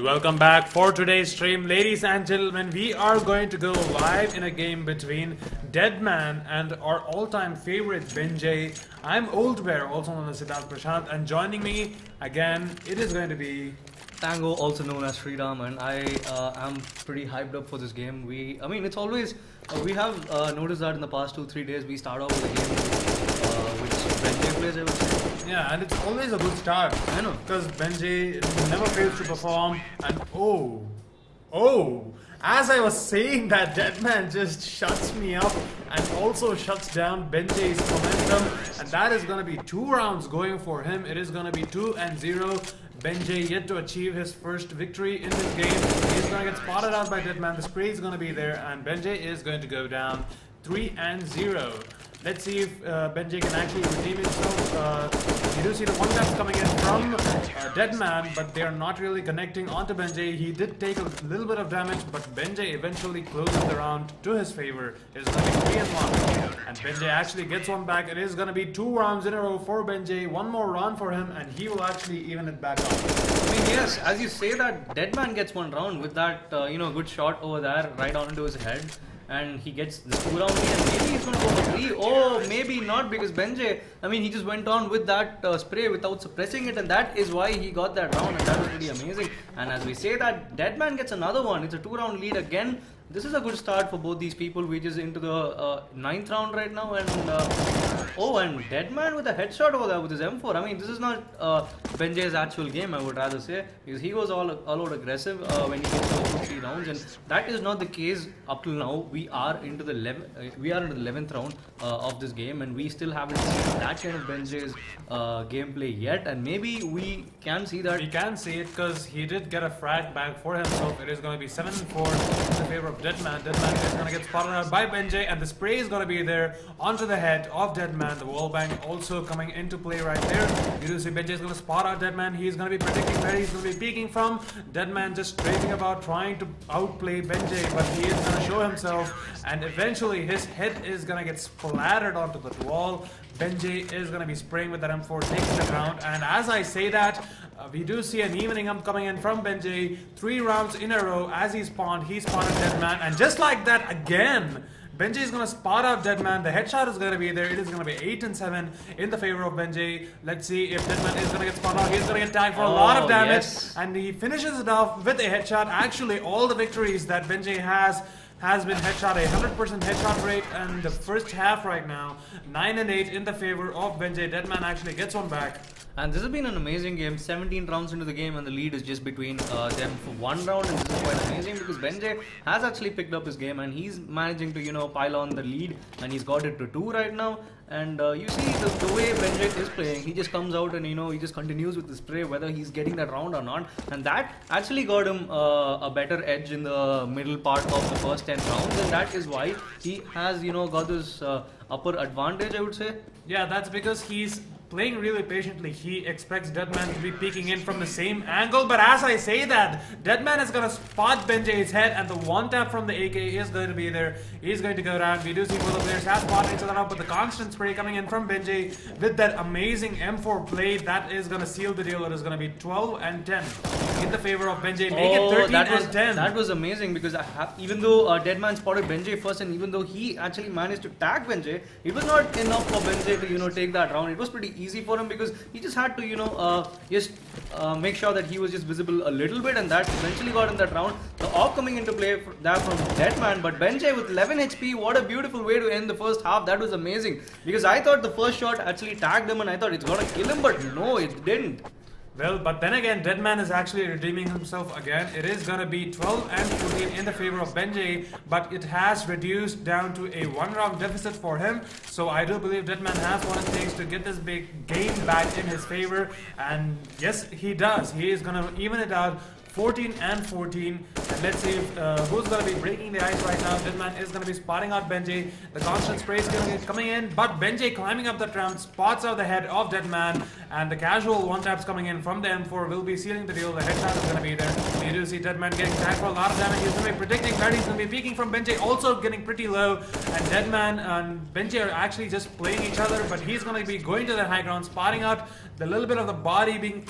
welcome back for today's stream. Ladies and gentlemen, we are going to go live in a game between Deadman and our all-time favorite Benjay. I'm Old Bear, also known as Siddharth Prashant, and joining me again, it is going to be Tango, also known as Sriram, and I am pretty hyped up for this game. I mean, it's always, we have noticed that in the past 2-3 days we start off with a game which Benjay plays, I would say. Yeah, and it's always a good start. I know. Because Benjay never fails to perform, and as I was saying that, Deadman just shuts me up and also shuts down Benjay's momentum, and that is going to be 2 rounds going for him. It is going to be 2-0. Benjay yet to achieve his first victory in this game. He's going to get spotted out by Deadman. The spray is going to be there, and Benjay is going to go down 3-0. Let's see if Benjay can actually redeem himself. You do see the one taps coming in from Deadman, but they are not really connecting onto Benjay. He did take a little bit of damage, but Benjay eventually closes the round to his favor. It's going to be 3-1. And Benjay actually gets one back. It is going to be 2 rounds in a row for Benjay. One more round for him, and he will actually even it back up. I mean, yes, as you say that, Deadman gets 1 round with that, good shot over there, right on into his head. And he gets this 2 round lead, and maybe he's going to go for 3. Oh, maybe not, because Benjay, I mean, he just went on with that spray without suppressing it, and that is why he got that round, and that was pretty amazing. And as we say that, Deadman gets another one. It's a 2 round lead again. This is a good start for both these people. We're just into the 9th round right now, and and Deadman with a headshot over there with his M4. I mean, this is not Benjay's actual game, I would rather say, because he goes all out aggressive when he gets over 3 rounds, and that is not the case up till now. We are into the 11th round of this game, and we still haven't seen that kind of Benjay's gameplay yet, and maybe we can see that. We can see it because he did get a frag back for himself. It is going to be 7-4 in favor of Deadman. Deadman is going to get spotted out by Benjay, and the spray is going to be there onto the head of Deadman. The wallbang also coming into play right there. You do see Benjay is going to spot out Deadman. He's going to be predicting where he's going to be peeking from. Deadman just strafing about, trying to outplay Benjay, but he is going to show himself, and eventually his head is going to get splattered onto the wall. Benjay is going to be spraying with that M4, takes the round, and as I say that, we do see an evening up coming in from Benjay. 3 rounds in a row as he spotted Deadman, and just like that again, Benjay is going to spot out Deadman. The headshot is going to be there. It is going to be 8-7 in the favor of Benjay. Let's see if Deadman is going to get spotted out. He's going to get tagged for a lot of damage, and he finishes it off with a headshot. Actually, all the victories that Benjay has been headshot, a 100% headshot rate, and the first half right now, 9-8 in the favor of Benjay. Deadman actually gets one back. And this has been an amazing game. 17 rounds into the game, and the lead is just between them for 1 round, and this is quite amazing because Benjay has actually picked up his game, and he's managing to pile on the lead, and he's got it to 2 right now. And you see the way Benjay is playing, he just comes out and he just continues with the spray whether he's getting that round or not, and that actually got him a better edge in the middle part of the first 10 rounds, and that is why he has got this upper advantage, I would say. Yeah, that's because he's playing really patiently. He expects Deadman to be peeking in from the same angle, but as I say that, Deadman is going to spot Benjay's head, and the one tap from the AK is going to be there. He's going to go down. We do see both the players have spotted each other up, but the constant spray coming in from Benjay with that amazing M4 play, that is going to seal the deal. It is going to be 12-10 in the favor of Benjay. Make it 13-10. That was amazing because even though Deadman spotted Benjay first, and even though he actually managed to tag Benjay, it was not enough for Benjay to take that round. It was pretty easy for him because he just had to make sure that he was just visible a little bit, and that eventually got him that round. The AWP coming into play there from Deadman, but Benjay with 11 HP, what a beautiful way to end the first half. That was amazing because I thought the first shot actually tagged him, and I thought it's gonna kill him, but no, it didn't. Well, but then again, Deadman is actually redeeming himself again. It is going to be 12-14 in the favor of Benjay, but it has reduced down to a 1-round deficit for him. So I do believe Deadman has what it takes to get this big game back in his favor. And yes, he does. He is going to even it out 14-14. And let's see who's going to be breaking the ice right now. Deadman is going to be spotting out Benji. The constant spray is coming in, but Benji climbing up the ramp, spots out the head of Deadman, and the casual one-taps coming in from the M4 will be sealing the deal. The headshot is going to be there. You do see Deadman getting tagged for a lot of damage. He's going to be predicting where he's going to be peeking from. Benji also getting pretty low, and Deadman and Benji are actually just playing each other, but he's going to be going to the high ground, spotting out the little bit of the body being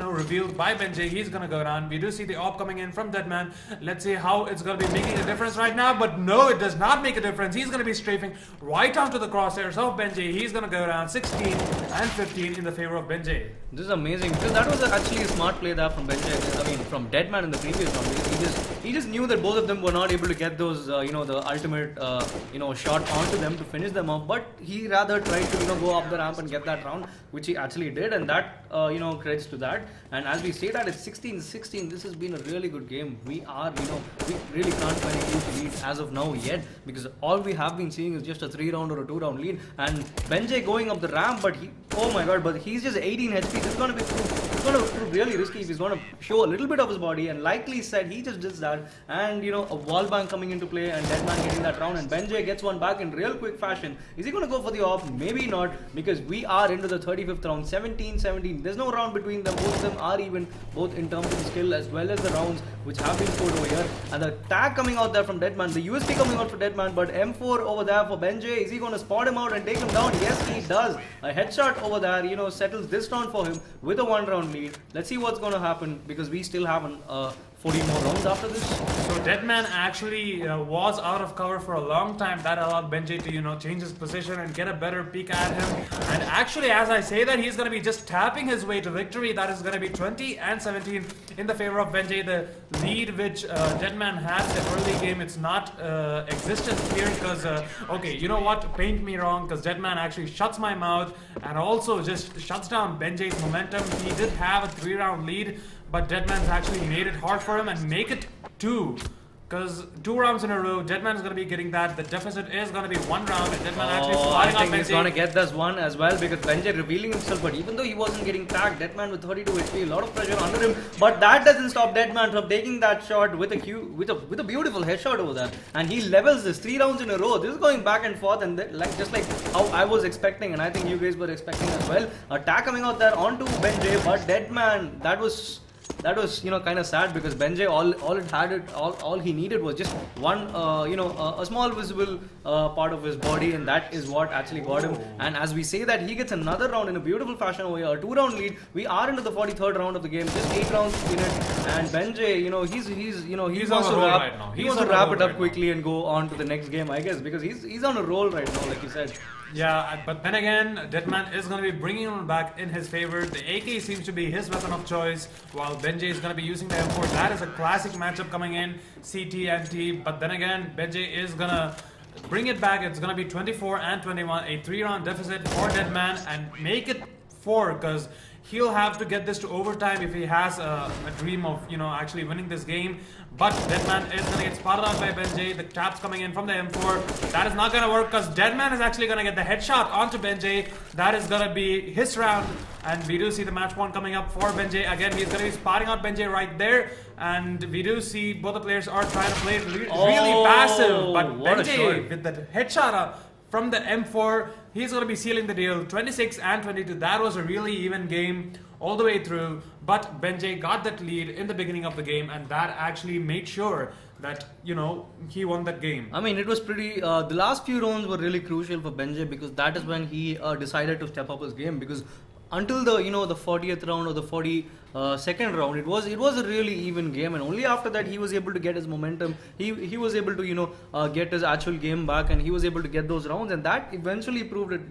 revealed by Benji. He's going to go down. We do see the op coming in from Deadman. Let's see how it's going to be making a difference right now, but no, it does not make a difference. He's going to be strafing right onto the crosshairs of Benji. He's going to go down 16 and 15 in the favor of Benji. This is amazing, because that was actually a smart play there from Benji. I mean, from Deadman in the previous round. He just knew that both of them were not able to get those, the ultimate, shot onto them to finish them off. But he rather tried to, go up the ramp and get that round, which he actually did, and that, credits to that. And as we say that it's 16-16, this has been a really good game. We really can't find a huge lead as of now yet, because all we have been seeing is just a 3-round or a 2-round lead. And Benji going up the ramp, but oh my god, but he's just 18 HP. This is going to prove really risky if he's going to show a little bit of his body, and likely said he just does that, and a wall bang coming into play, and Deadman getting that round, and Benji gets one back in real quick fashion. Is he going to go for the op? Maybe not, because we are into the 35th round, 17-17. There's no round between them. Both of them are even, both in terms of the skill as well as the rounds which have been scored over here. And the tag coming out there from Deadman, the USP coming out for Deadman, but M4 over there for Benji. Is he going to spot him out and take him down? Yes, he does. A headshot over there, settles this round for him with a 1-round lead. Let's see what's going to happen, because we still have 40 more rounds after this. So Deadman actually was out of cover for a long time. That allowed Benji to change his position and get a better peek at him. And actually, as I say that, he's going to be just tapping his way to victory. That is going to be 20 and 17 in the favor of Benji. The lead which Deadman had in the early game, it's not existent here, because okay, you know what, paint me wrong, because Deadman actually shuts my mouth and also just shuts down Benji's momentum. He did have a 3-round lead, but Deadman's actually made it hard for him and make it 2. Because 2 rounds in a row, Deadman is going to be getting that. The deficit is going to be 1 round, and Deadman actually spotting I think Benji. He's going to get this one as well, because Benji revealing himself. But even though he wasn't getting tagged, Deadman with 32 HP, a lot of pressure under him. But that doesn't stop Deadman from taking that shot with a beautiful headshot over there. And he levels this 3 rounds in a row. This is going back and forth, and just like how I was expecting, and I think you guys were expecting as well. A tag coming out there onto Benji, but Deadman, that was kind of sad, because Benji all he needed was just one a small visible part of his body, and that is what actually got him. And as we say that, he gets another round in a beautiful fashion over here, a 2-round lead. We are into the 43rd round of the game, just 8 rounds in it, and Benji, he wants to wrap it up quickly and go on to the next game, I guess, because he's on a roll right now, like you said. Yeah, but then again, Deadman is going to be bringing him back in his favor. The AK seems to be his weapon of choice, while Benji is going to be using the M4. That is a classic matchup coming in, CT and T. But then again, Benji is going to bring it back. It's going to be 24 and 21, a 3-round deficit for Deadman, and make it 4, because he'll have to get this to overtime if he has a dream of actually winning this game. But Deadman is going to get spotted out by Benji. The taps coming in from the M4. That is not going to work, because Deadman is actually going to get the headshot onto Benji. That is going to be his round. And we do see the match point coming up for Benji. Again, he's going to be spotting out Benji right there. And we do see both the players are trying to play really passive. But Benji with the headshot from the M4, he's going to be sealing the deal. 26 and 22. That was a really even game all the way through. But Benji got that lead in the beginning of the game, and that actually made sure that, he won that game. I mean, it was pretty... the last few rounds were really crucial for Benji, because that is when he decided to step up his game, because until the the 40th round or the 42nd round, it was a really even game, and only after that he was able to get his momentum. He was able to get his actual game back, and he was able to get those rounds, and that eventually proved it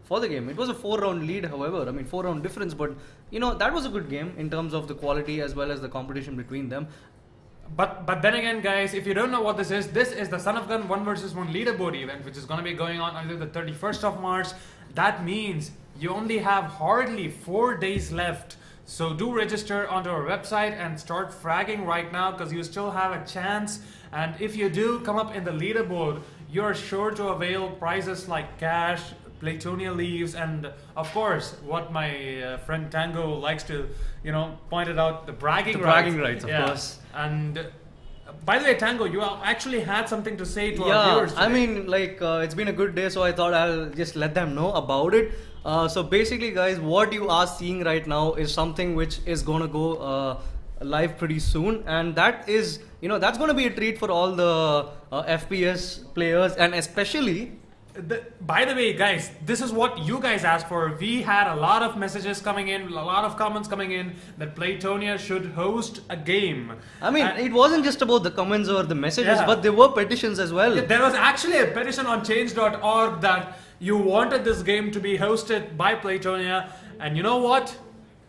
for the game. It was a 4-round lead, however, 4-round difference, but that was a good game in terms of the quality as well as the competition between them. But then again, guys, if you don't know what this is the Son of Gun 1 vs 1 leaderboard event, which is going to be going on until the 31st of March. That means you only have hardly 4 days left. So do register onto our website and start fragging right now, because you still have a chance. And if you do come up in the leaderboard, you're sure to avail prizes like cash, Playtonia leaves, and of course, what my friend Tango likes to, point it out, the bragging rights. Of course. And by the way, Tango, you actually had something to say to our Yeah, viewers today. I mean, like, it's been a good day, so I thought I'll just let them know about it. So basically, guys, what you are seeing right now is something which is gonna go live pretty soon, and that is, you know, that's gonna be a treat for all the FPS players, and especially. By the way, guys, this is what you guys asked for. We had a lot of messages coming in, a lot of comments coming in that Playtonia should host a game. I mean, it wasn't just about the comments or the messages, Yeah. but there were petitions as well. There was actually a petition on change.org that you wanted this game to be hosted by Playtonia, and you know what?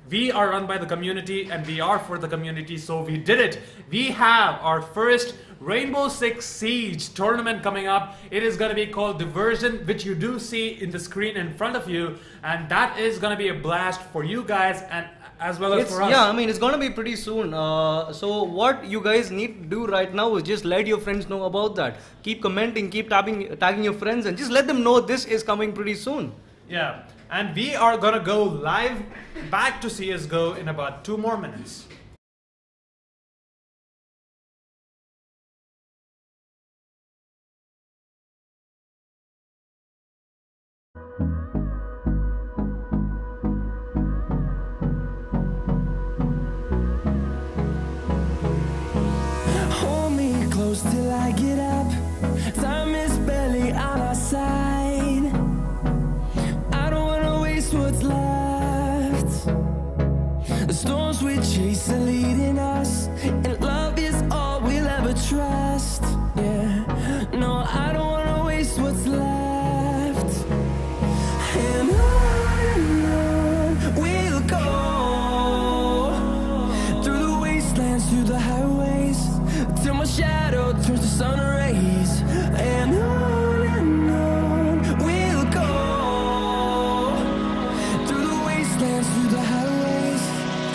We are run by the community and we are for the community, so we did it. We have our first Rainbow Six Siege tournament coming up. It is going to be called Diversion, which you do see in the screen in front of you, and that is going to be a blast for you guys and as well as for us. Yeah, I mean, it's gonna be pretty soon. So what you guys need to do right now is just let your friends know about that. Keep commenting, keep tagging your friends, and just let them know this is coming pretty soon. Yeah, and we are gonna go live back to CSGO in about 2 more minutes. Hold me close till I get up. Time is barely on our side. I don't wanna waste what's left. The storms we chase are leading us, and love is all we'll ever trust. Yeah, no, I don't wanna waste what's left. And on we'll go, through the wastelands, through the highways, till my shadow turns to sun rays. And on we'll go, through the wastelands, through the highways,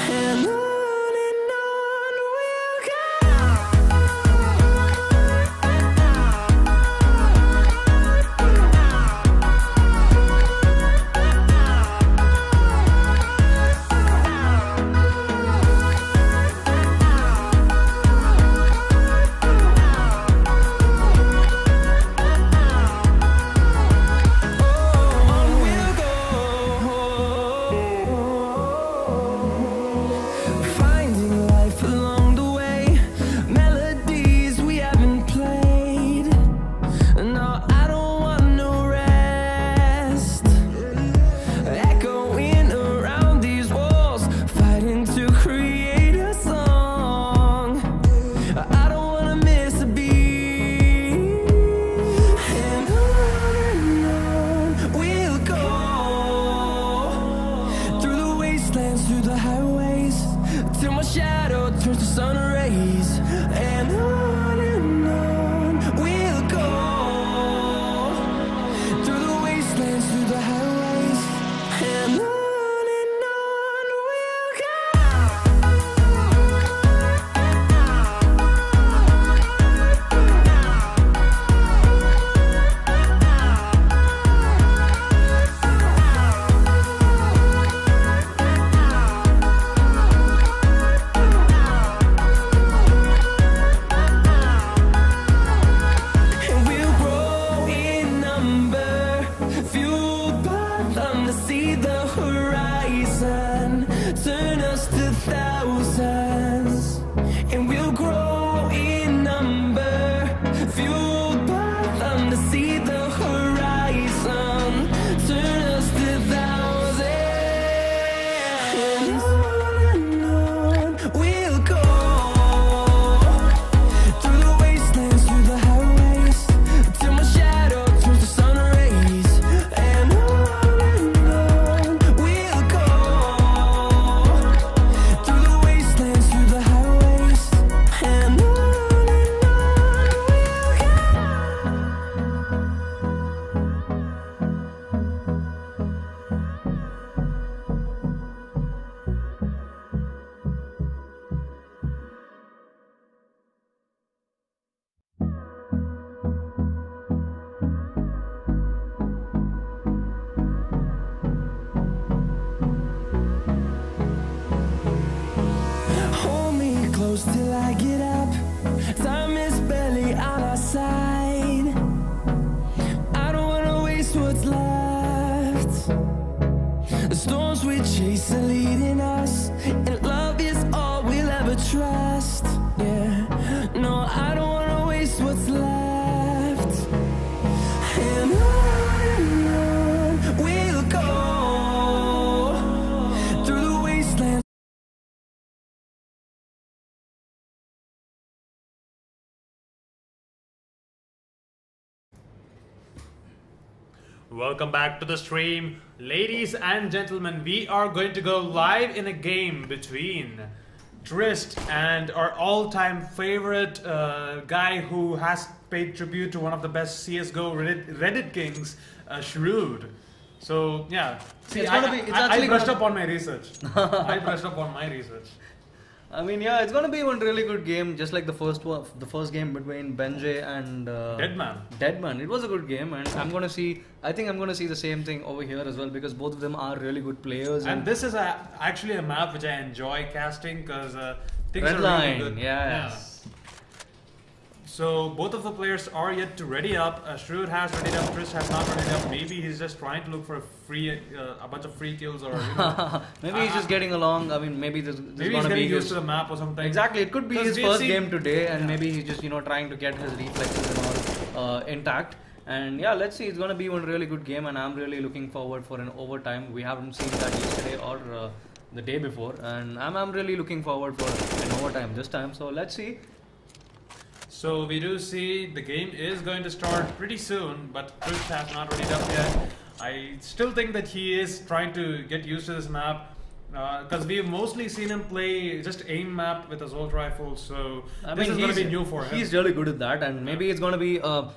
and on we'll go. Finding life along the way, melodies we haven't played. No, I don't want no rest. Echoing around these walls, fighting to create a song. I don't wanna miss a beat. And on we'll go, through the wastelands, through the highways, till my shadow turns to sun rays. And on we'll go, through the wastelands, through the highways, and on we'll go. And we'll grow in number, fueled by them to see the horizon, turn us to thousands. And we'll grow in number, fueled by them to see the horizon, turn us to thousands. And on we'll go, through the wastelands, through the highways, till my shadow turns to sun rays. And on we'll go, through the wastelands, through the highways, and on we'll go. Hold me close till I get up. Time is barely on our side. I don't wanna waste what's left. The storms we chase are leading us, and love is all we'll ever trust. Yeah, no, I don't wanna waste what's left. And on we'll go through the wasteland. Welcome back to the stream. Ladies and gentlemen, we are going to go live in a game between Trist and our all-time favorite guy who has paid tribute to one of the best CSGO Reddit kings, Shrewd. So yeah, see, I brushed up on my research. I brushed up on my research. I mean, yeah, it's gonna be one really good game, just like the first game between Benjay and Deadman. It was a good game, and I think I'm gonna see the same thing over here as well, because both of them are really good players. And this is actually a map which I enjoy casting because things Red are line, really good. yes. Yeah. So both of the players are yet to ready up. Shrewd has readied up. Chris has not readied up. Maybe he's just trying to look for a bunch of free kills, or maybe he's just getting along. I mean, maybe maybe he's getting used to the map or something. Exactly, it could be his first game today, and maybe he's just trying to get his reflexes and all intact. And yeah, let's see. It's gonna be one really good game, and I'm really looking forward for an overtime. We haven't seen that yesterday or the day before, and I'm really looking forward for an overtime this time. So let's see. So we do see the game is going to start pretty soon, but Chris has not readied up yet. I still think that he is trying to get used to this map, because we've mostly seen him play just aim map with assault rifle. So this is going to be new for him. He's really good at that, and maybe it's going to be a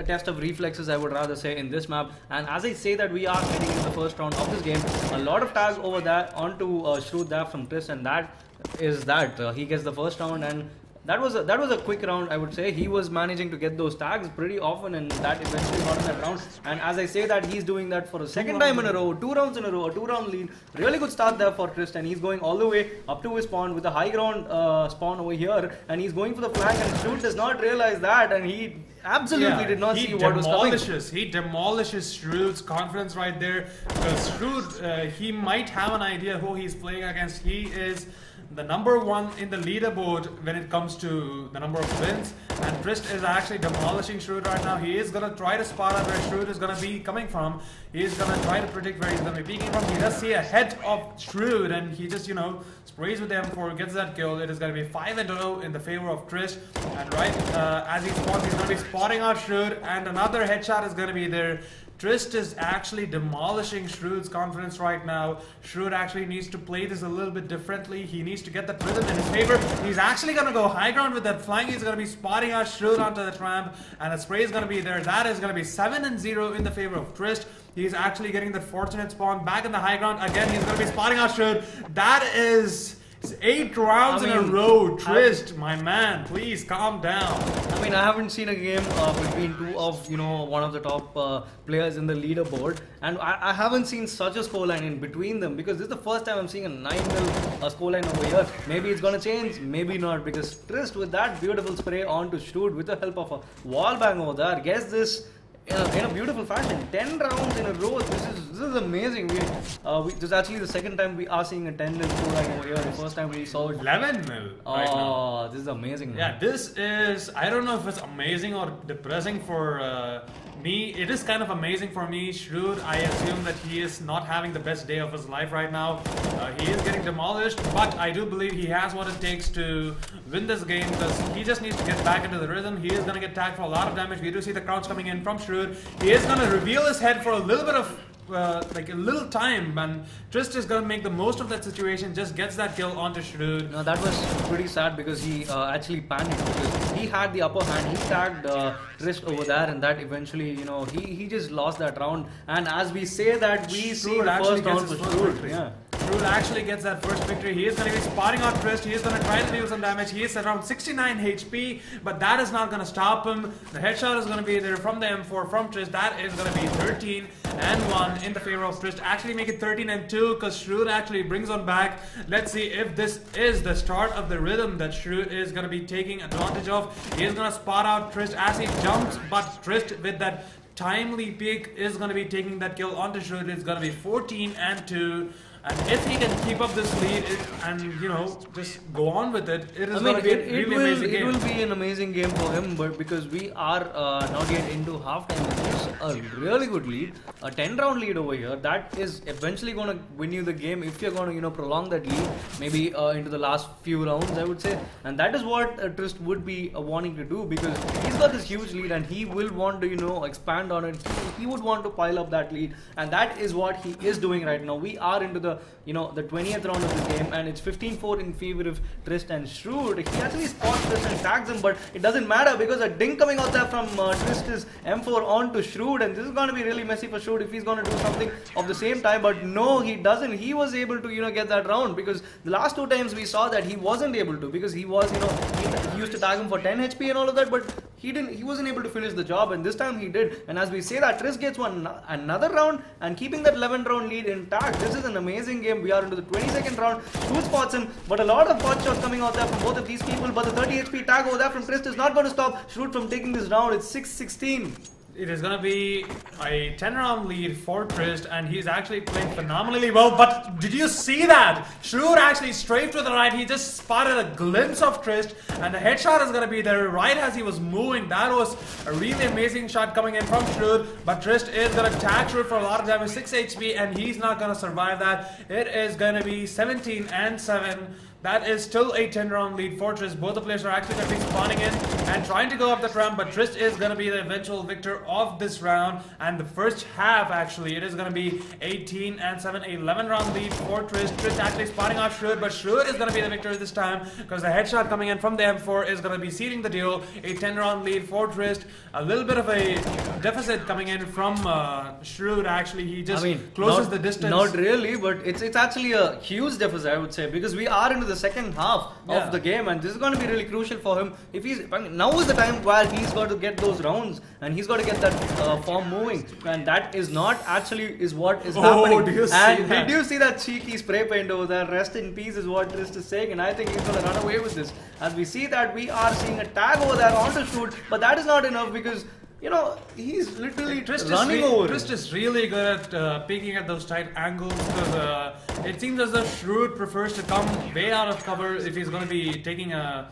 test of reflexes, I would rather say, in this map. And as I say that we are heading into the first round of this game, a lot of tags over there onto Shrewd there from Tris, and that is that he gets the first round. And that was a quick round, I would say. He was managing to get those tags pretty often, and that eventually got in that round. And as I say that, he's doing that for a second time in a row, 2 rounds in a row, a 2-round lead. Really good start there for Trist, and he's going all the way up to his spawn with a high ground spawn over here, and he's going for the flank, and Shrewd does not realize that, and he absolutely did not see what was coming. He demolishes Shrewd's confidence right there, because Shrewd, he might have an idea who he's playing against. He is the #1 in the leaderboard when it comes to the number of wins, and Trist is actually demolishing Shrewd right now. He is going to try to spot out where Shrewd is going to be coming from. He is going to try to predict where he's going to be peeking from. He does see a head of Shrewd, and he just, sprays with the M4, gets that kill. It is going to be 5-0 in the favor of Trist. And right as he spawns, he's going to be spotting out Shrewd, and another headshot is going to be there. Trist is actually demolishing Shrewd's confidence right now. Shrewd actually needs to play this a little bit differently. He needs to get that rhythm in his favor. He's actually going to go high ground with that flank. He's going to be spotting out Shrewd onto the tramp, and a spray is going to be there. That is going to be 7-0 in the favor of Trist. He's actually getting that fortunate spawn back in the high ground. Again, he's going to be spotting out Shrewd. That is 8 rounds in a row. Trist, my man, please calm down. I mean, I haven't seen a game between two of one of the top players in the leaderboard, and I haven't seen such a scoreline in between them, because this is the first time I'm seeing a 9-0 scoreline over here. Maybe it's gonna change, maybe not, because Trist with that beautiful spray onto Shrewd with the help of a wall bang over there gets this in a beautiful fashion. 10 rounds in a row. This is amazing. This is actually the second time we are seeing a 10-0 scoreline over here. The first time we saw 11-0 right now. This is amazing. Yeah, this is, I don't know if it's amazing or depressing for me. It is kind of amazing for me. Shrewd, I assume that he is not having the best day of his life right now. He is getting demolished, but I do believe he has what it takes to win this game, because he just needs to get back into the rhythm. He is going to get tagged for a lot of damage. We do see the crowds coming in from Shrewd. He is going to reveal his head for a little bit of like a little time, and Trist is going to make the most of that situation, just gets that kill onto Shrewd. No, that was pretty sad, because he actually panicked, because he had the upper hand. He tagged Trist over there, and that eventually, he just lost that round. And as we say that, we see the first round for Shrewd. Yeah. Shrewd actually gets that first victory. He is going to be spotting out Trist. He is going to try to deal some damage. He is around 69 HP, but that is not going to stop him. The headshot is going to be there from the M4 from Trist. That is going to be 13 and 1 in the favor of Trist. Actually make it 13 and 2 because Shrewd actually brings on back. Let's see if this is the start of the rhythm that Shrewd is going to be taking advantage of. He is going to spot out Trist as he jumps, but Trist with that timely peek is going to be taking that kill onto Shrewd. It's going to be 14 and 2. And if he can keep up this lead and, you know, just go on with it, it is going to be a really amazing game. It will be an amazing game for him, but because we are not yet into halftime, it's a really good lead, a 10-round lead over here. That is eventually going to win you the game if you're going to, you know, prolong that lead, maybe into the last few rounds, I would say. And that is what Trist would be wanting to do, because he's got this huge lead and he will want to, you know, expand on it. He would want to pile up that lead, and that is what he is doing right now. We are into the, you know, the 20th round of the game, and it's 15-4 in favor of Trist and Shrewd. He actually spots Trist and tags him, but it doesn't matter because a ding coming out there from Trist is M4 on to Shrewd, and this is going to be really messy for Shrewd if he's going to do something of the same time. But no, he doesn't. He was able to, you know, get that round, because the last two times we saw that he wasn't able to, because he was, you know, he used to tag him for 10 HP and all of that, but he wasn't able to finish the job, and this time he did. And as we say that, Trist gets another round and keeping that 11-round lead intact. This is an amazing game. We are into the 22nd round. Shrewd spots him, but a lot of pot shots coming out there from both of these people. But the 30 HP tag over there from Trist is not going to stop Shrewd from taking this round. It's 6-16. It is going to be a 10-round lead for Trist, and he's actually playing phenomenally well. But did you see that? Shrewd actually straight to the right. He just spotted a glimpse of Trist, and the headshot is going to be there right as he was moving. That was a really amazing shot coming in from Shrewd, but Trist is going to tag Shrewd for a lot of damage, 6 HP, and he's not going to survive that. It is going to be 17 and 7. That is still a 10-round lead for Trist. Both the players are actually going to be spawning in and trying to go up that ramp, but Trist is going to be the eventual victor of this round. And the first half, actually, it is going to be 18 and 7, 11-round lead for Trist. Trist actually spotting out Shrewd, but Shrewd is going to be the victor this time because the headshot coming in from the M4 is going to be sealing the deal. A 10-round lead for Trist. A little bit of a deficit coming in from Shrewd, actually. He just closes the distance. Not really, but it's actually a huge deficit, I would say, because we are into the second half of the game, and this is going to be really crucial for him. If he's now is the time where he's got to get those rounds, and he's got to get that form moving, and that is not actually is what is happening. Did you see that cheeky spray paint over there? Rest in peace is what Trist is saying, and I think he's going to run away with this. As we see that we are seeing a tag over there onto Shrewd, but that is not enough because, you know, he's literally running over. Trist is really good at peeking at those tight angles, because it seems as though Shrewd prefers to come way out of cover if he's going to be taking a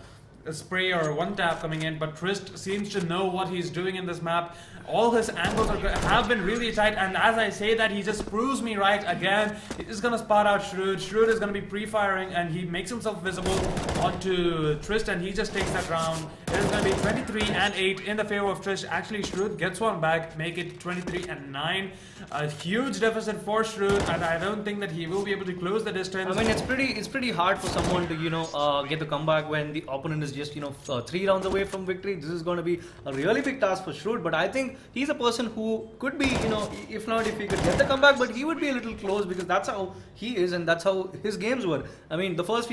spray or a one tap coming in, but Trist seems to know what he's doing in this map. All his angles have been really tight, and as I say that, he just proves me right again. He's going to spot out Shrewd. Shrewd is going to be pre-firing, and he makes himself visible onto Trist, and he just takes that round. It is going to be 23 and 8 in the favor of Trist. Actually, Shrewd gets one back, make it 23 and 9. A huge deficit for Shrewd, and I don't think that he will be able to close the distance. I mean, it's pretty hard for someone to, you know, get the comeback when the opponent is just, you know, 3 rounds away from victory. This is going to be a really big task for Shrewd, but I think he's a person who could be, you know, if he could get the comeback, but he would be a little close because that's how he is and that's how his games were. I mean, the first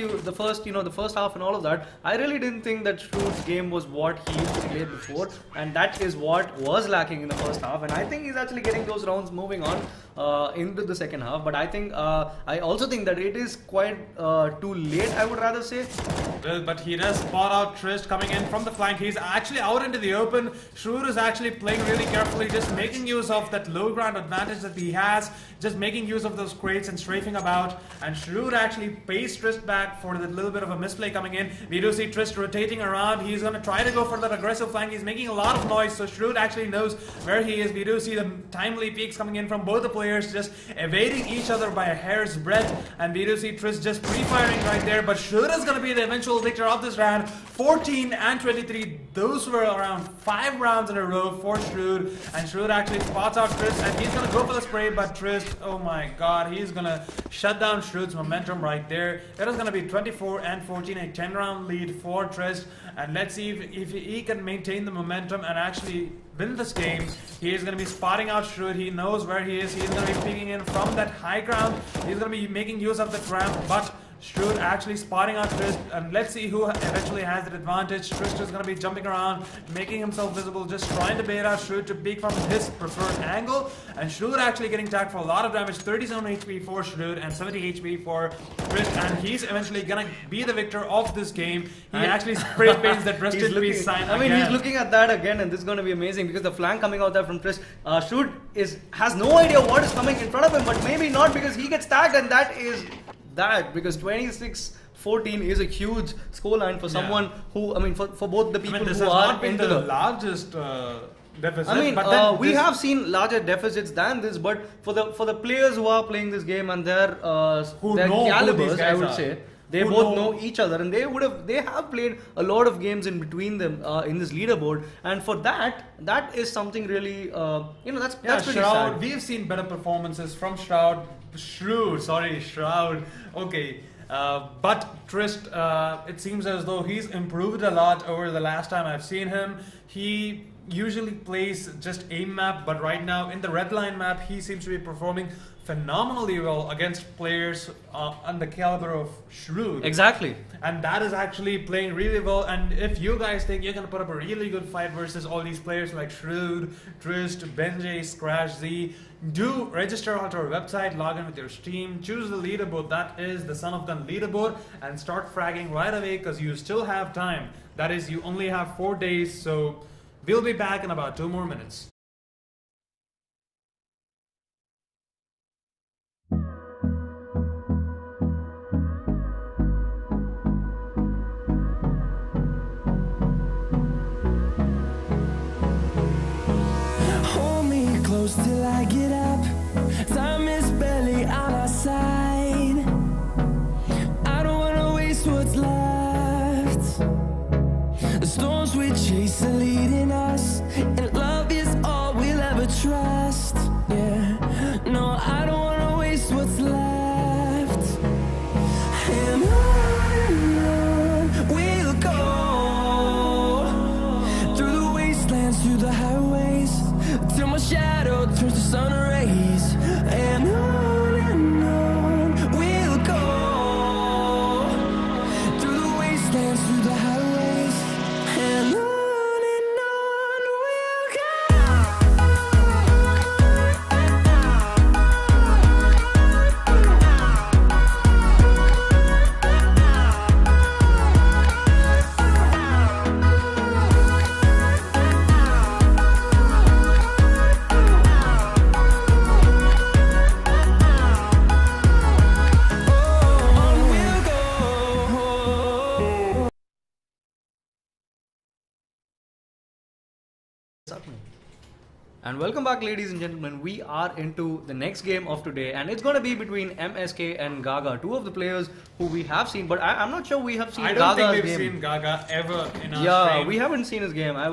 half and all of that, I really didn't think that Shrewd's game was what he used to play before, and that is what was lacking in the first half, and I think he's actually getting those rounds moving on into the second half. But I think I also think that it is quite too late, I would rather say. Well, but he does spot out Trist coming in from the flank. He's actually out into the open. Shrewd is actually playing really carefully, just making use of that low ground advantage that he has, just making use of those crates and strafing about. And Shrewd actually pays Trist back for that little bit of a misplay coming in. We do see Trist rotating around. He's going to try to go for that aggressive flank. He's making a lot of noise, so Shrewd actually knows where he is. We do see the timely peaks coming in from both the players, just evading each other by a hair's breadth. And we do see Trist just pre-firing right there, but Shrewd is going to be the eventual easily victor of this round. 14 and 23. Those were around 5 rounds in a row for Shrewd. And Shrewd actually spots out Trist, and he's going to go for the spray, but Trist, oh my god, he's going to shut down Shrewd's momentum right there. That is going to be 24 and 14, a 10-round lead for Trist. And let's see if he can maintain the momentum and actually win this game. He is going to be spotting out Shrewd. He knows where he is. He's going to be peeking in from that high ground. He's going to be making use of the ramp, but Shrewd actually spotting out Trist, and let's see who eventually has the advantage. Trist is going to be jumping around, making himself visible, just trying to bait out Shrewd to peek from his preferred angle, and Shrewd actually getting tagged for a lot of damage. 37 HP for Shrewd and 70 HP for Trist, and he's eventually going to be the victor of this game. He actually spray paints that Trist did be signed again. He's looking at that again, and this is going to be amazing because the flank coming out there from Trist, Shrewd has no idea what is coming in front of him, but maybe not because he gets tagged, and that is that, because 26-14 is a huge scoreline for someone who, I mean, for both the people this who has are not been into the largest deficit. I mean, but then we have seen larger deficits than this, but for the players who are playing this game and their calibers, I would say, they both know each other, and they have played a lot of games in between them in this leaderboard, and for that is something really that's pretty Shroud. sad. We've seen better performances from Shroud. Okay. But Trist, it seems as though he's improved a lot over the last time I've seen him. He usually plays just aim map, but right now in the red line map, he seems to be performing phenomenally well against players on the caliber of Shrewd. Exactly. And that is actually playing really well. And if you guys think you're going to put up a really good fight versus all these players like Shrewd, Trist, Benjay, Scratch Z, do register onto our website, log in with your Steam, choose the leaderboard, that is the Son of Gun leaderboard, and start fragging right away because you still have time. That is, you only have 4 days, so we'll be back in about 2 more minutes. Till I get up, time is barely on our side. I don't wanna waste what's left. The storms we chase are leading us, and love is all we'll ever trust. Yeah, no, I don't wanna waste what's left. And on we'll go, through the wastelands, through the highways, till my shadow turns to sun rays. And on we'll go, through the wastelands, through the highways, and on we'll go. And welcome back, ladies and gentlemen. We are into the next game of today, and it's going to be between MSK and Gaga, two of the players who we have seen, but I'm not sure we have seen Gaga's game. I don't think we've seen Gaga ever in our stream. We haven't seen his game. I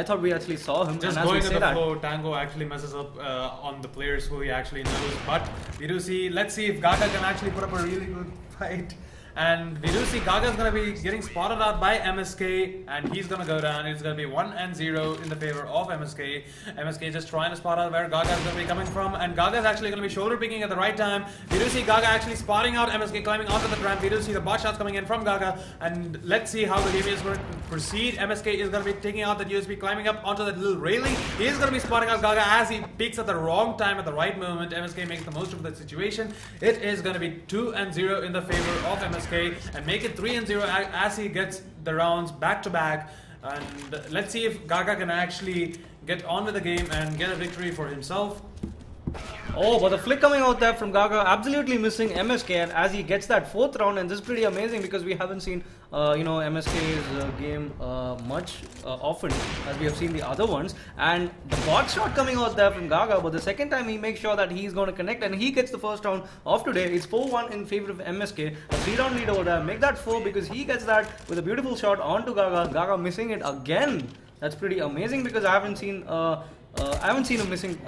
thought we actually saw him. Just and going with the flow, Tango actually messes up on the players who he actually knows, but we do see, let's see if Gaga can actually put up a really good fight. And we do see Gaga's going to be getting spotted out by MSK, and he's going to go down. It's going to be 1-0 in the favor of MSK. MSK just trying to spot out where Gaga's going to be coming from, and Gaga's actually going to be shoulder picking at the right time. We do see Gaga actually spotting out MSK climbing onto the ramp. We do see the bot shots coming in from Gaga, and let's see how the game is going to proceed. MSK is going to be taking out that USB, climbing up onto that little railing. He is going to be spotting out Gaga as he peaks at the wrong time at the right moment. MSK makes the most of that situation. It is going to be 2-0 in the favor of MSK. And make it 3-0 as he gets the rounds back to back. And let's see if Gaga can actually get on with the game and get a victory for himself. Oh, but the flick coming out there from Gaga, absolutely missing MSK, and as he gets that 4th round, and this is pretty amazing because we haven't seen, MSK's game much often as we have seen the other ones, and the bot shot coming out there from Gaga, but the second time he makes sure that he's going to connect, and he gets the first round of today. It's 4-1 in favor of MSK, a 3-round lead over there. Make that 4 because he gets that with a beautiful shot onto Gaga. Gaga missing it again. That's pretty amazing because I haven't seen him missing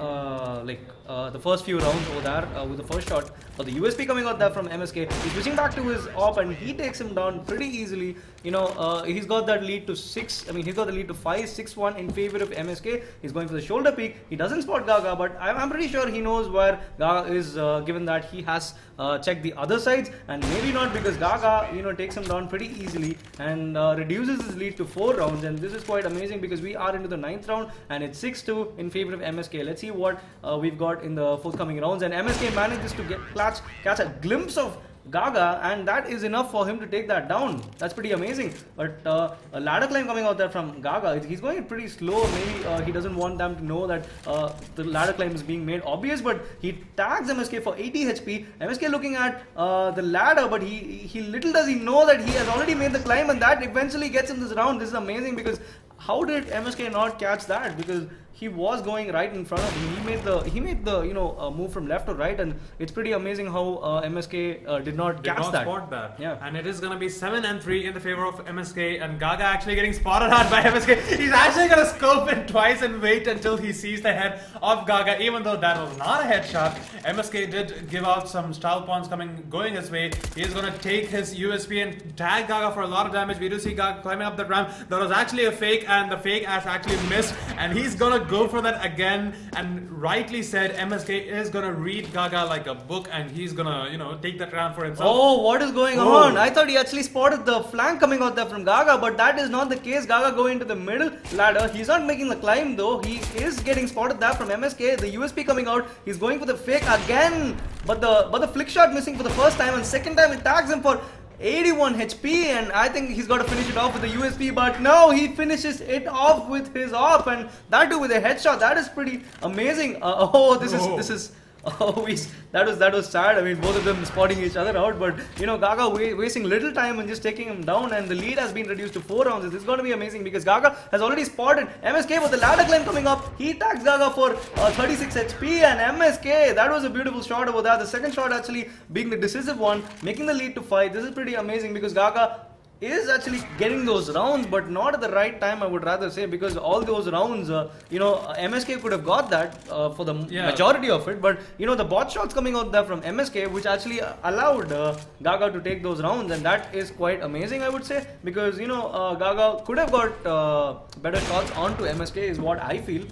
the first few rounds over there with the first shot. But the USP coming out there from MSK, he's switching back to his op and he takes him down pretty easily. He's got that lead to 6. I mean, he's got the lead to 5, 6-1 in favor of MSK. He's going for the shoulder peek. He doesn't spot Gaga, but I'm pretty sure he knows where Gaga is, given that he has checked the other sides, and maybe not because Gaga, takes him down pretty easily and reduces his lead to 4 rounds. And this is quite amazing because we are into the 9th round and it's 6-2 in favor of MSK. Let's see what we've got in the forthcoming rounds, and MSK manages to catch a glimpse of Gaga, and that is enough for him to take that down. That's pretty amazing. But a ladder climb coming out there from Gaga. He's going pretty slow. Maybe he doesn't want them to know that the ladder climb is being made obvious, but he tags MSK for 80 HP. MSK looking at the ladder, but he little does he know that he has already made the climb, and that eventually gets him this round. This is amazing because how did MSK not catch that? Because he was going right in front of him. He made the move from left to right, and it's pretty amazing how MSK did not catch that. Spot that. Yeah. And it is going to be 7-3 in the favor of MSK, and Gaga actually getting spotted out by MSK. He's actually going to scope it twice and wait until he sees the head of Gaga, even though that was not a headshot. MSK did give out some style pawns going his way. He is going to take his USP and tag Gaga for a lot of damage. We do see Gaga climbing up the ramp. That was actually a fake, and the fake has actually missed, and he's going to go for that again. And rightly said, MSK is going to read Gaga like a book, and he's going to take that round for himself. Oh, what is going on? I thought he actually spotted the flank coming out there from Gaga, but that is not the case. Gaga going to the middle ladder. He's not making the climb though. He is getting spotted there from MSK. The USP coming out. He's going for the fake again, but the flick shot missing for the first time, and second time it tags him for 81 HP, and I think he's got to finish it off with the USP, but no, he finishes it off with his op, and that too with a headshot. That is pretty amazing. This is that was sad. I mean, both of them spotting each other out, but Gaga wasting little time and just taking him down, and the lead has been reduced to 4 rounds. This is going to be amazing because Gaga has already spotted MSK with the ladder climb coming up. He tags Gaga for 36 HP, and MSK, that was a beautiful shot over there. The second shot actually being the decisive one, making the lead to 5. This is pretty amazing because Gaga is actually getting those rounds, but not at the right time, I would rather say, because all those rounds, MSK could have got that for the majority of it, but the bot shots coming out there from MSK, which actually allowed Gaga to take those rounds, and that is quite amazing, I would say, because Gaga could have got better shots onto MSK, is what I feel.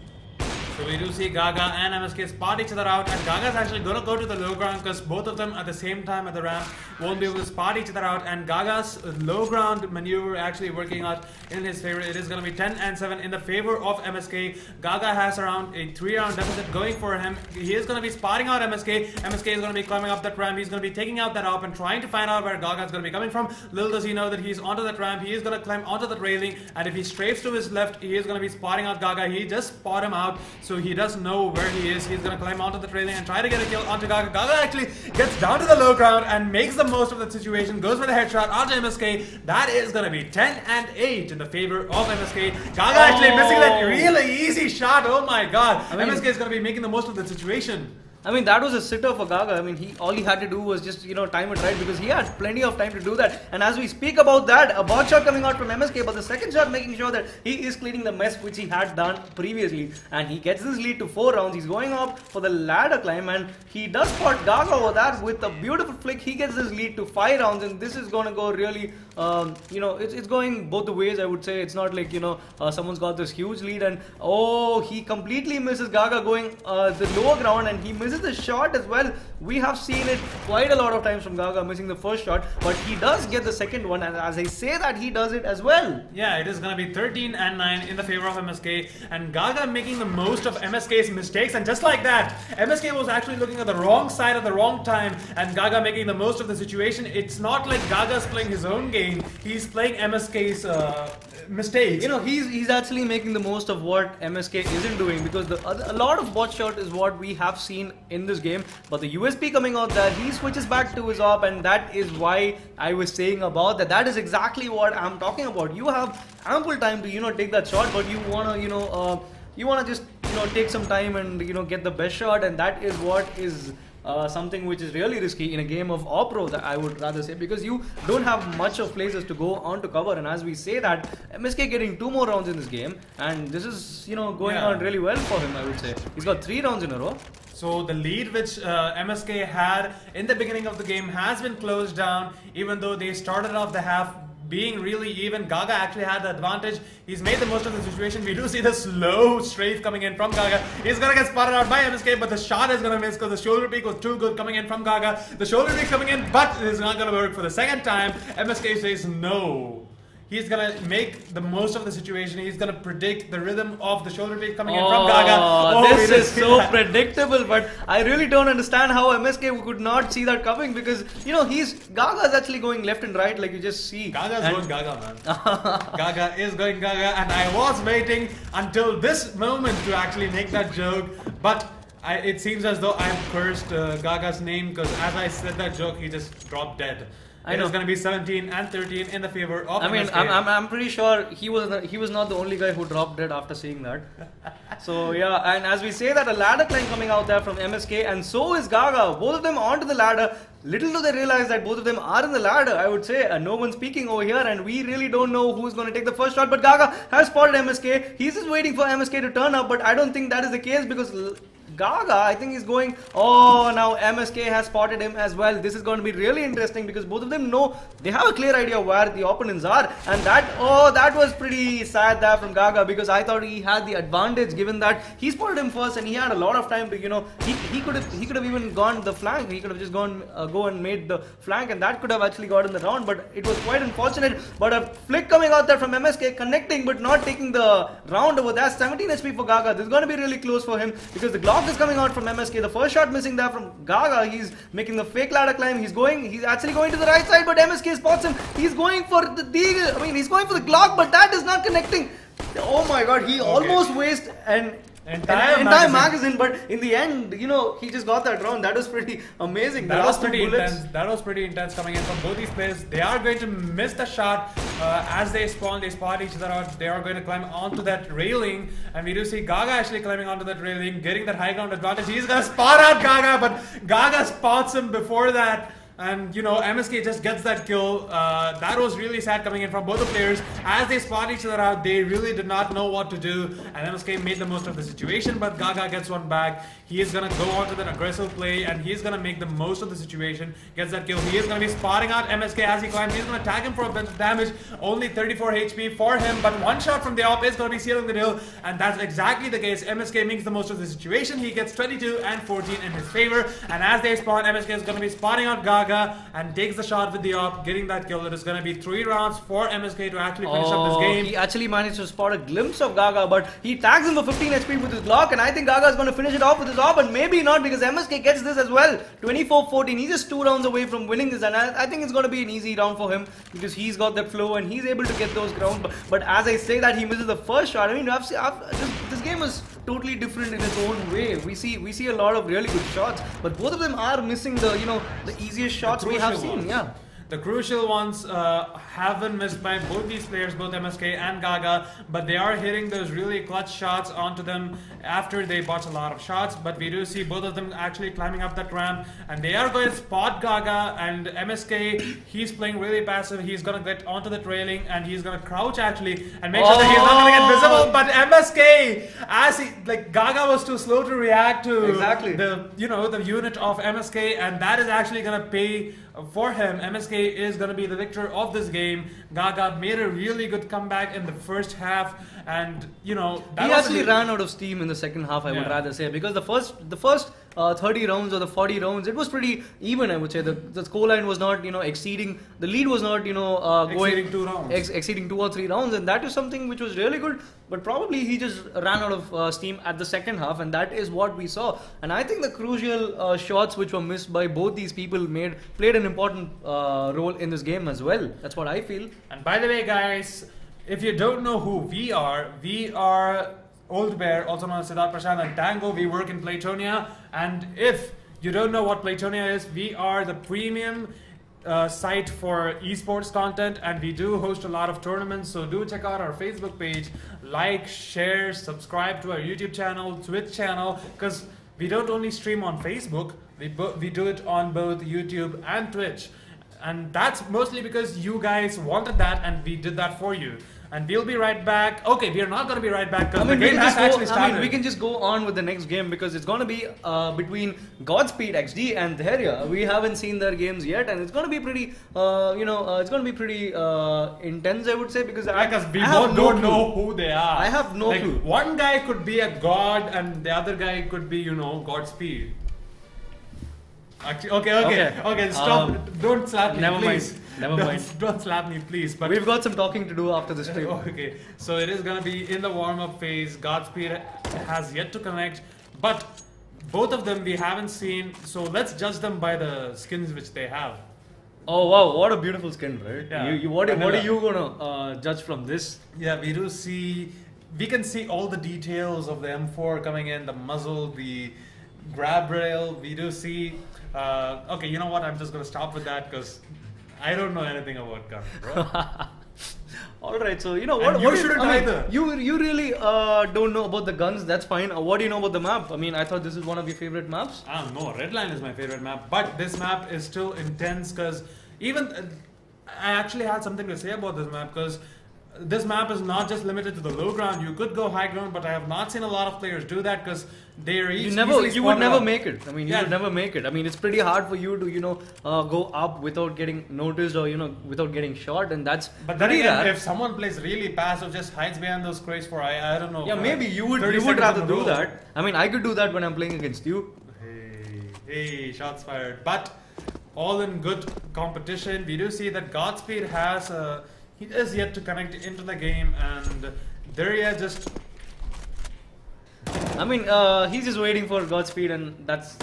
So we do see Gaga and MSK spot each other out, and Gaga's actually going to go to the low ground because both of them at the same time at the ramp won't be able to spot each other out, and Gaga's low ground maneuver actually working out in his favor. It is going to be 10-7 in the favor of MSK. Gaga has around a 3-round deficit going for him. He is going to be spotting out MSK. MSK is going to be climbing up that ramp. He's going to be taking out that op and trying to find out where Gaga is going to be coming from. Little does he know that he's onto that ramp. He is going to climb onto that railing, and if he strafes to his left, he is going to be spotting out Gaga. He just spot him out, so he does know where he is. He's going to climb onto the railing and try to get a kill onto Gaga. Gaga actually gets down to the low ground and makes the most of the situation, goes for the headshot onto MSK. That is going to be 10-8 in the favor of MSK. Gaga actually missing that really easy shot. Oh my god. MSK is going to be making the most of the situation. I mean, that was a sitter for Gaga. I mean, all he had to do was just, time it right, because he had plenty of time to do that. And as we speak about that, a bot shot coming out from MSK, but the second shot making sure that he is cleaning the mess which he had done previously. And he gets this lead to 4 rounds. He's going up for the ladder climb, and he does spot Gaga over that with a beautiful flick. He gets this lead to 5 rounds, and this is going to go really, it's going both the ways, I would say. It's not like, someone's got this huge lead, and he completely misses Gaga going the lower ground, and he misses the shot as well. We have seen it quite a lot of times from Gaga missing the first shot, but he does get the second one, and as I say that, he does it as well. Yeah, it is going to be 13-9 in the favor of MSK, and Gaga making the most of MSK's mistakes, and just like that, MSK was actually looking at the wrong side at the wrong time, and Gaga making the most of the situation. It's not like Gaga's playing his own game, he's playing MSK's mistakes. He's actually making the most of what MSK isn't doing, because a lot of bot shot is what we have seen in this game. But the USP coming out there, he switches back to his op, and that is why I was saying about that. That is exactly what I'm talking about. You have ample time to take that shot, but you wanna you wanna just take some time and get the best shot, and that is what is something which is really risky in a game of op-pro, that I would rather say, because you don't have much of places to go on to cover. And as we say that, MSK getting 2 more rounds in this game, and this is going on really well for him, I would say. He's got 3 rounds in a row. So the lead which MSK had in the beginning of the game has been closed down, even though they started off the half being really even. Gaga actually had the advantage. He's made the most of the situation. We do see the slow strafe coming in from Gaga. He's gonna get spotted out by MSK, but the shot is gonna miss because the shoulder peek was too good coming in from Gaga. The shoulder peek coming in, but it's not gonna work for the second time. MSK says no. He's gonna make the most of the situation. He's gonna predict the rhythm of the shoulder peek coming in from Gaga. This is so predictable, but I really don't understand how MSK could not see that coming, because Gaga's actually going left and right, like you just see. Gaga's going Gaga, man. Gaga is going Gaga, and I was waiting until this moment to actually make that joke, but it seems as though I've cursed Gaga's name, because as I said that joke, he just dropped dead. It was going to be 17 and 13 in the favor of MSK. I'm pretty sure he was not the only guy who dropped dead after seeing that. So yeah, and as we say that, a ladder climb coming out there from MSK, and so is Gaga. Both of them onto the ladder. Little do they realize that both of them are in the ladder, I would say. No one's speaking over here, and we really don't know who's going to take the first shot. But Gaga has spotted MSK. He's just waiting for MSK to turn up, but I don't think that is the case, because Gaga, I think, is going. Oh, now MSK has spotted him as well. This is going to be really interesting, because both of them know, they have a clear idea where the opponents are, and that was pretty sad there from Gaga, because I thought he had the advantage, given that he spotted him first and he had a lot of time to he could have even gone the flank. He could have just gone go and made the flank, and that could have actually gotten the round, but it was quite unfortunate. But a flick coming out there from MSK, connecting but not taking the round over there. 17 HP for Gaga. This is going to be really close for him, because the Glock is coming out from MSK. The first shot missing there from Gaga. He's making the fake ladder climb. He's actually going to the right side, but MSK spots him. He's going for the deagle. He's going for the Glock, but that is not connecting. Oh my god, he almost wasted an entire magazine, but in the end, he just got that round. That was pretty amazing. That was pretty intense. That was pretty intense coming in from both these players. They are going to miss the shot as they spawn. They spot each other out. They are going to climb onto that railing, and we do see Gaga actually climbing onto that railing, getting that high ground advantage. He's gonna spot out Gaga, but Gaga spots him before that. And MSK just gets that kill. That was really sad coming in from both the players. As they spot each other out, they really did not know what to do, and MSK made the most of the situation, but Gaga gets one back. He is gonna go on to that aggressive play, and he's gonna make the most of the situation. Gets that kill. He is gonna be spotting out MSK as he climbs. He's gonna tag him for a bunch of damage. Only 34 HP for him, but one shot from the op is gonna be sealing the deal, and that's exactly the case. MSK makes the most of the situation. He gets 22 and 14 in his favor, and as they spawn, MSK is gonna be spotting out Gaga and takes the shot with the op, getting that kill. It is going to be 3 rounds for MSK to actually finish up this game. He actually managed to spot a glimpse of Gaga, but he tags him for 15 HP with his Glock, and I think Gaga is going to finish it off with his op, and maybe not, because MSK gets this as well. 24-14. He's just 2 rounds away from winning this, and I think it's going to be an easy round for him, because he's got that flow and he's able to get those rounds. But as I say that, he misses the first shot. This game is totally different in its own way. We see a lot of really good shots, but both of them are missing the the easiest shots we have seen. Yeah. The crucial ones have been missed by both these players, both MSK and Gaga, but they are hitting those really clutch shots onto them after they botch a lot of shots. But we do see both of them actually climbing up that ramp, and they are going to spot Gaga, and MSK, he's playing really passive. He's going to get onto the railing, and he's going to crouch actually and make sure that he's not going to get visible. But MSK, as Gaga was too slow to react to the the unit of MSK, and that is actually going to pay for him. MSK is going to be the victor of this game. Gaga made a really good comeback in the first half, and he actually ran out of steam in the second half, I would rather say, because the first 30 rounds or the 40 rounds, it was pretty even, I would say. The scoreline was not exceeding, the lead was not exceeding 2 rounds, exceeding 2 or 3 rounds, and that is something which was really good. But probably he just ran out of steam at the second half, and that is what we saw. And I think the crucial shots which were missed by both these people played an important role in this game as well. That's what I feel. And by the way, guys, if you don't know who we are Old Bear, also known as Siddharth Prashant, and Tango. We work in Playtonia, and if you don't know what Playtonia is, we are the premium site for esports content, and we do host a lot of tournaments, so do check out our Facebook page, like, share, subscribe to our YouTube channel, Twitch channel, because we don't only stream on Facebook, we do it on both YouTube and Twitch, and that's mostly because you guys wanted that and we did that for you. And we'll be right back. Okay, we are not going to be right back because the game has actually started. we can just go on with the next game because it's going to be between Godspeed XD and Dharya. We haven't seen their games yet, and it's going to be pretty, it's going to be pretty intense, I would say, because we don't know who they are. I have no clue. One guy could be a god, and the other guy could be, Godspeed. Actually, okay, stop. Don't slap me, please. Never mind. Don't slap me, please. But we've got some talking to do after this stream. Okay, so it is gonna be in the warm-up phase. Godspeed has yet to connect, but both of them we haven't seen. So let's judge them by the skins which they have. Oh wow, what a beautiful skin, right? Yeah. What are you gonna judge from this? Yeah, we can see all the details of the M4 coming in, the muzzle, the grab rail. We do see. Okay, you know what? I'm just gonna stop with that because I don't know anything about guns, bro. Alright, so you know what? And you shouldn't either. You really don't know about the guns. That's fine. What do you know about the map? I mean, I thought this is one of your favorite maps. No, Redline is my favorite map, but this map is still intense because even I actually had something to say about this map because this map is not just limited to the low ground. You could go high ground, but I have not seen a lot of players do that because they're you would never make it. I mean, you would never make it. I mean, it's pretty hard for you to go up without getting noticed or without getting shot, and that's. But then again, if someone plays really passive, just hides behind those crates for I don't know. Yeah, maybe you would rather do that. I mean, I could do that when I'm playing against you. Hey, shots fired. But all in good competition, we do see that Godspeed has he is yet to connect into the game, and Dharya just. I mean, he's just waiting for Godspeed, and that's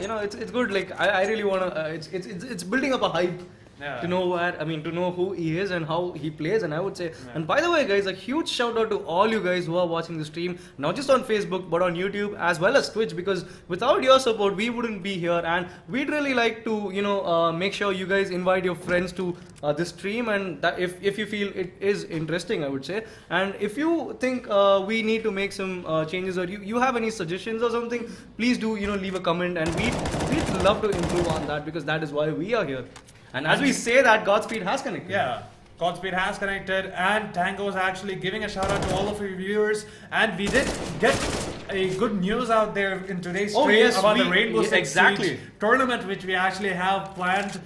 it's good. Like I really wanna. It's building up a hype. Yeah. To know who he is and how he plays, and I would say, and by the way guys, a huge shout out to all you guys who are watching the stream, not just on Facebook but on YouTube as well as Twitch, because without your support we wouldn't be here, and we'd really like to make sure you guys invite your friends to this stream, and that if you feel it is interesting, I would say, and if you think we need to make some changes, or you have any suggestions or something, please do leave a comment, and we'd love to improve on that, because that is why we are here. And as we say that, Godspeed has connected. Yeah, Godspeed has connected, and Tango is actually giving a shout out to all of your viewers. And we did get a good news out there in today's stream about the Rainbow Six Siege tournament, which we actually have planned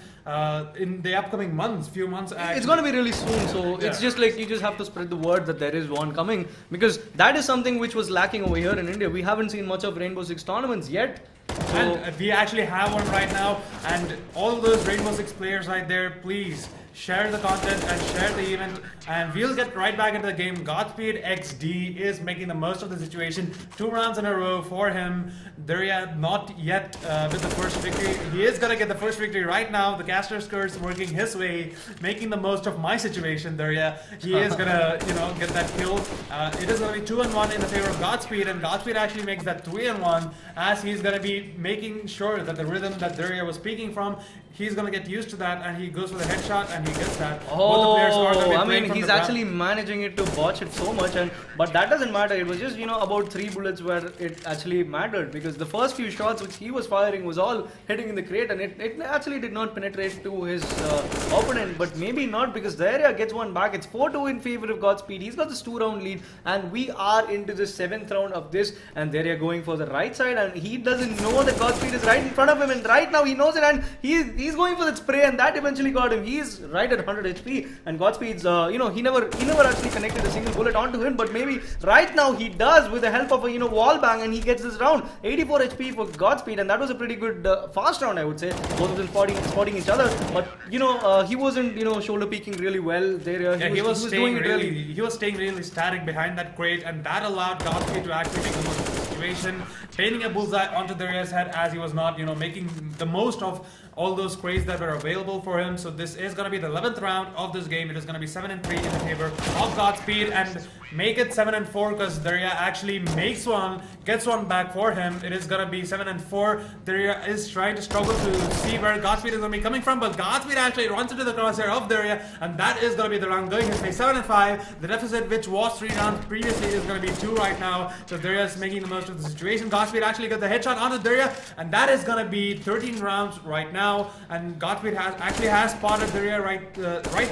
in the upcoming few months. Actually. It's going to be really soon, so it's just like you just have to spread the word that there is one coming, because that is something which was lacking over here in India. We haven't seen much of Rainbow Six tournaments yet. So and we actually have one right now, and all those Rainbow Six players right there, please share the content and share the event, and we'll get right back into the game. Godspeed XD is making the most of the situation. 2 rounds in a row for him. Dharya not yet with the first victory. He is gonna get the first victory right now. The caster's curse working his way, making the most of my situation. Dharya, he is gonna get that kill. It is gonna be 2-1 in the favor of Godspeed, and Godspeed actually makes that 3-1, as he's gonna be making sure that the rhythm that Dharya was speaking from, he's gonna get used to that, and he goes for the headshot and he gets that. I mean, he's actually managing it to botch it so much, but that doesn't matter. It was just about 3 bullets where it actually mattered, because the first few shots which he was firing was all hitting in the crate, and it actually did not penetrate to his opponent. But maybe not, because Dharya gets one back. It's 4-2 in favor of Godspeed. He's got this 2-round lead, and we are into the 7th round of this, and Dharya going for the right side, and he doesn't know that Godspeed is right in front of him, and right now he knows it, and he's going for that spray, and that eventually got him. He's right at 100 HP, and Godspeed's he never actually connected a single bullet onto him, but maybe right now he does with the help of a wall bang, and he gets this round. 84 HP for Godspeed, and that was a pretty good fast round, I would say. Both of them spotting each other, but he wasn't shoulder peeking really well there. He was staying really static behind that crate, and that allowed Godspeed to actually make the most of his situation, painting a bullseye onto Daria's head as he was not, making the most of all those sprays that were available for him. So this is going to be the 11th round of this game. It is going to be 7-3 in the favor of Godspeed, and make it 7-4 because Daria actually gets one back for him. It is going to be 7-4. Daria is trying to struggle to see where Godspeed is going to be coming from, but Godspeed actually runs into the crosshair of Daria, and that is going to be the round going his way. 7-5. The deficit, which was 3 rounds previously, is going to be 2 right now. So Daria is making the most of the situation. Godspeed actually got the headshot onto Daria, and that is going to be 13 rounds right now. And Godspeed has spotted Daria right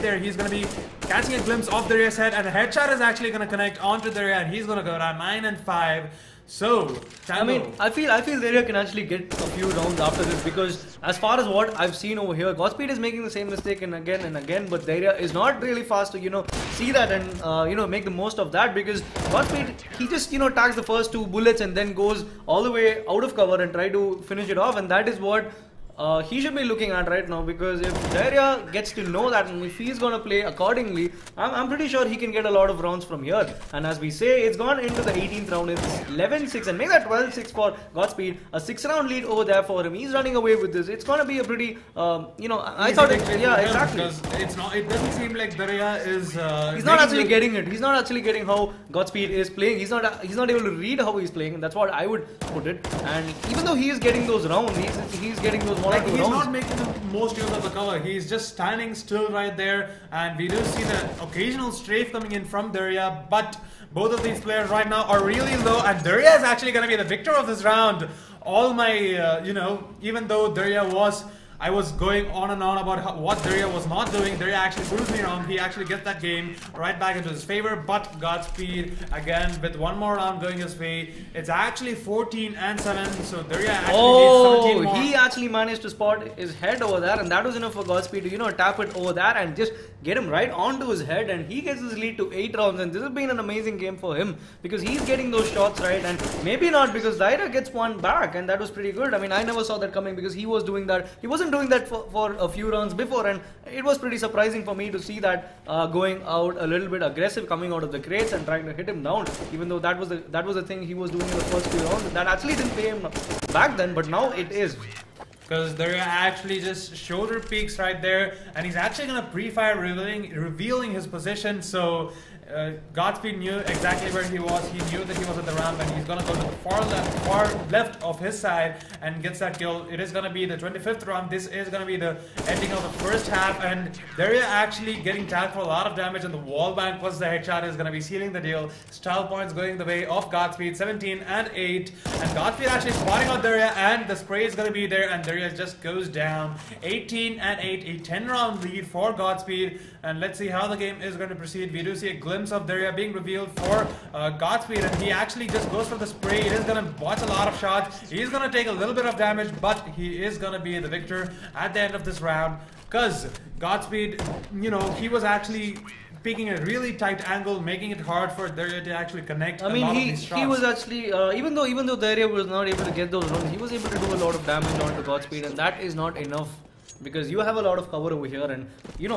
there. He's going to be catching a glimpse of Daria's head, and the headshot is actually going to connect onto Daria, and he's going to go down 9-5. So, Tango. I feel Daria can actually get a few rounds after this, because as far as what I've seen over here, Godspeed is making the same mistake and again, but Daria is not really fast to see that and make the most of that, because Godspeed, he just tags the first 2 bullets and then goes all the way out of cover and try to finish it off, and that is what he should be looking at right now, because if Daria gets to know that and if he's going to play accordingly, I'm pretty sure he can get a lot of rounds from here. And as we say, it's gone into the 18th round. It's 11-6 and make that 12-6 for Godspeed. A 6-round lead over there for him. He's running away with this. It's going to be a pretty, I thought, exactly. Because it doesn't seem like Daria is. He's not actually getting it. He's not actually getting how Godspeed is playing. He's not able to read how he's playing. That's what I would put it. And even though he is getting those rounds, he's getting those he's not making the most use of the cover. He's just standing still right there, and we do see the occasional strafe coming in from Daria, but both of these players right now are really low, and Daria is actually going to be the victor of this round. All my, even though I was going on and on about what Daria was not doing. Daria actually proves me wrong. He actually gets that game right back into his favor, but Godspeed, again, with one more round going his way, it's actually 14-7, so Daria actually needs 17 more. He actually managed to spot his head over there, and that was enough for Godspeed to, tap it over there and just get him right onto his head, and he gets his lead to 8 rounds, and this has been an amazing game for him, because he's getting those shots right, and maybe not, because Daria gets one back, and that was pretty good. I mean, I never saw that coming, because he was doing that. He wasn't doing that for a few rounds before, and it was pretty surprising for me to see that going out a little bit aggressive, coming out of the crates and trying to hit him down, even though that was the thing he was doing in the first few rounds. That actually didn't pay him back then, but now it is. Because Daria actually just shoulder peeks right there, and he's actually going to pre-fire revealing his position. So Godspeed knew exactly where he was. He knew that he was at the ramp, and he's going to go to the far left of his side and gets that kill. It is going to be the 25th round. This is going to be the ending of the first half, and Daria actually getting tagged for a lot of damage, and the wall bang plus the headshot is going to be sealing the deal. Style points going the way of Godspeed, 17-8, and Godspeed actually spotting out Daria, and the spray is going to be there, and Daria just goes down. 18-8, a 10-round lead for Godspeed, and let's see how the game is going to proceed. We do see a glimpse of Daria being revealed for Godspeed, and he actually just goes for the spray. It is going to watch a lot of shots. He's going to take a little bit of damage, but he is going to be the victor at the end of this round, because Godspeed, he was actually picking a really tight angle, making it hard for Daria to actually connect. I mean, he was actually even though Daria was not able to get those runs, he was able to do a lot of damage onto Godspeed, and that is not enough, because you have a lot of cover over here, and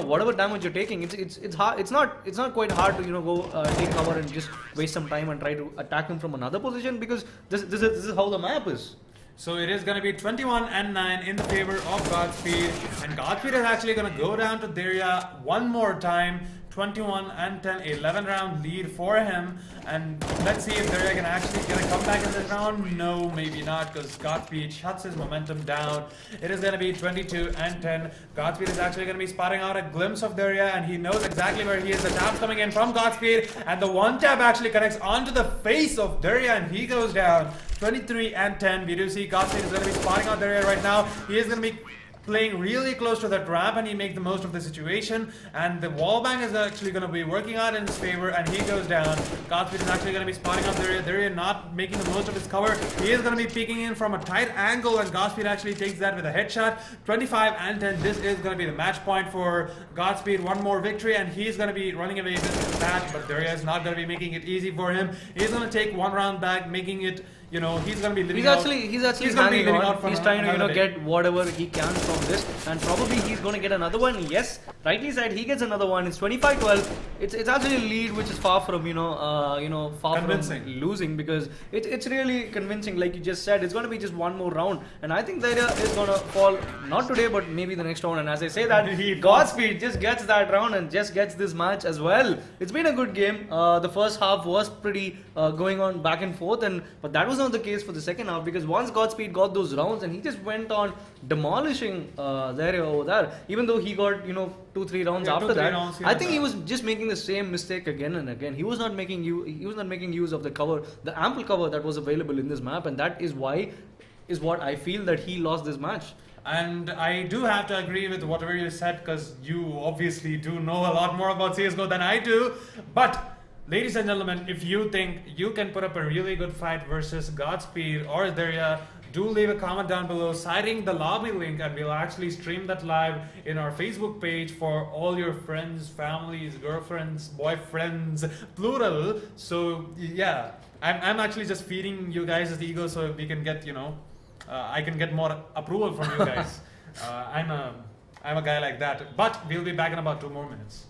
whatever damage you're taking, it's hard. It's not quite hard to go take cover and just waste some time and try to attack him from another position, because this is how the map is. So it is going to be 21-9 in the favor of Godspeed, and Godspeed is actually going to go down to Daria one more time. 21-10, 11-round lead for him, and let's see if Daria can actually get a comeback in this round. No, maybe not, because Godspeed shuts his momentum down. It is going to be 22-10. Godspeed is actually going to be spotting out a glimpse of Daria, and he knows exactly where he is. The tap coming in from Godspeed, and the one tap actually connects onto the face of Daria, and he goes down. 23-10. We do see Godspeed is going to be spotting out Daria right now. He is going to be playing really close to that ramp, and he makes the most of the situation, and the wall bang is actually going to be working out in his favor, and he goes down. Godspeed is actually going to be spotting up Daria not making the most of his cover. He is going to be peeking in from a tight angle, and Godspeed actually takes that with a headshot. 25-10. This is going to be the match point for Godspeed. One more victory, and he's going to be running away with that, but Daria is not going to be making it easy for him. He's going to take one round back, making it you know, he's going to be living He's out. actually He's gonna be hanging living on. out for He's trying to another day. get whatever he can from this, and probably he's going to get another one. Yes, rightly said. He gets another one. It's 25-12. It's actually a lead which is far from far Convincing. from losing, because it's really convincing. Like you just said, it's going to be just one more round, and I think the area is going to fall not today, but maybe the next round. And as I say that, Godspeed just gets that round and just gets this match as well. It's been a good game. The first half was pretty going on back and forth, but that was not the case for the second half, because once Godspeed got those rounds and he just went on demolishing the area over there. Even though he got 2-3 rounds after that, rounds, I think he was just making the same mistake again and again. He was not making use of the cover, the ample cover that was available in this map, and that is what I feel that he lost this match. And I do have to agree with whatever you said, because you obviously do know a lot more about CSGO than I do. But ladies and gentlemen, if you think you can put up a really good fight versus Godspeed or Daria, do leave a comment down below citing the lobby link, and we'll actually stream that live in our Facebook page for all your friends, families, girlfriends, boyfriends, plural. So yeah, I'm actually just feeding you guys the ego so we can get, I can get more approval from you guys. I'm a guy like that. But we'll be back in about 2 more minutes.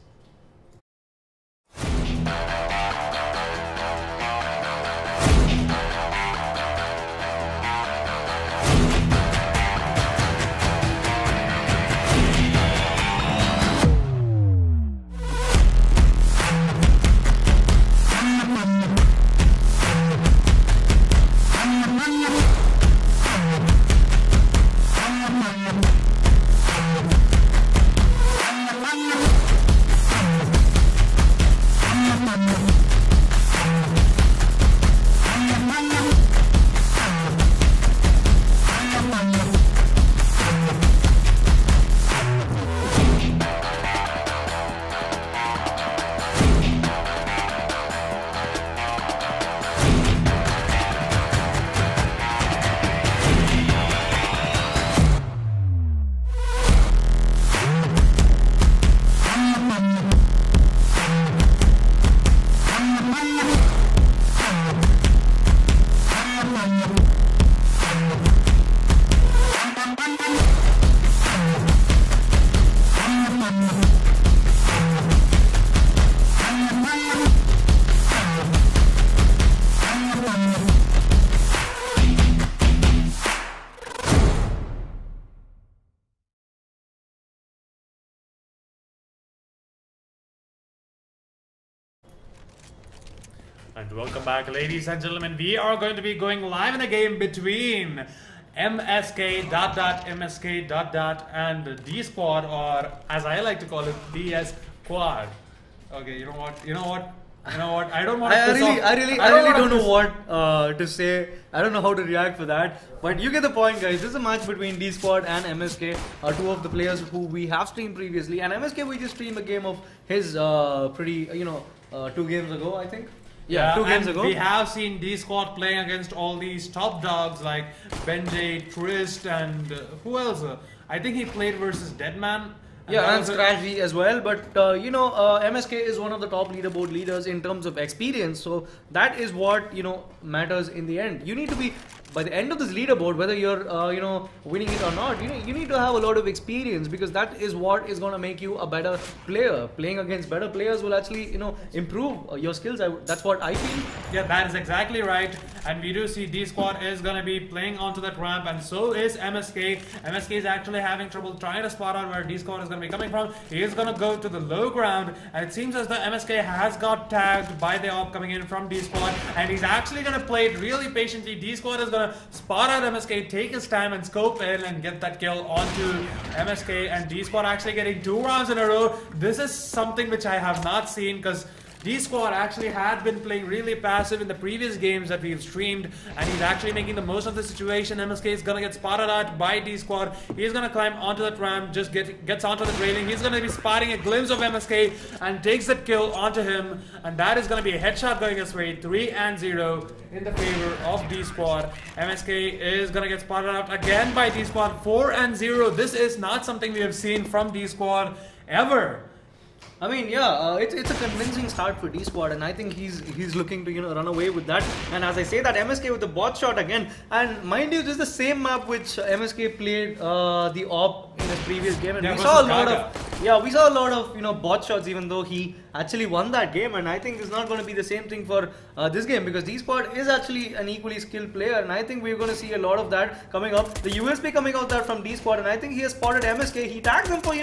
And welcome back, ladies and gentlemen. We are going to be going live in a game between MSK and D Squad, or as I like to call it, DS Quad. Okay, you know what? I don't want to. I really don't know what to say. I don't know how to react for that. But you get the point, guys. This is a match between D Squad and MSK, two of the players who we have streamed previously. And MSK, we just streamed a game of his 2 games ago, I think. Yeah, 2 games ago. We have seen D Squad playing against all these top dogs like Benjay, Trist, and who else? I think he played versus Deadman. Yeah, and Scratchy as well. But MSK is one of the top leaderboard leaders in terms of experience. So that is what matters in the end. You need to be, by the end of this leaderboard, whether you're winning it or not, you need to have a lot of experience, because that is what is going to make you a better player. Playing against better players will actually improve your skills. That's what I feel. Yeah, that is exactly right. And we do see D Squad is going to be playing onto that ramp, and so is MSK. MSK is actually having trouble trying to spot out where D Squad is going to be coming from. He is going to go to the low ground, and it seems as though MSK has got tagged by the op coming in from D Squad, and he's actually going to play it really patiently. D Squad is going to spot out MSK, take his time and scope in and get that kill onto MSK, and D Squad actually getting 2 rounds in a row. This is something which I have not seen, because D Squad actually had been playing really passive in the previous games that we've streamed, and he's actually making the most of the situation. MSK is gonna get spotted out by D Squad. He's gonna climb onto that ramp, just gets onto the railing. He's gonna be spotting a glimpse of MSK and takes that kill onto him, and that is gonna be a headshot going his way. 3-0 in the favor of D Squad. MSK is gonna get spotted out again by D Squad. 4-0. This is not something we have seen from D Squad ever. I mean, it's a convincing start for D Squad, and I think he's looking to run away with that. And as I say that, MSK with the bot shot again, and mind you, this is the same map which MSK played the AWP in his previous game, and we saw a lot of bot shots, even though he actually won that game. And I think it's not going to be the same thing for this game, because D Squad is actually an equally skilled player, and I think we're going to see a lot of that coming up. The USP coming out there from D Squad, and I think he has spotted MSK. He tagged him for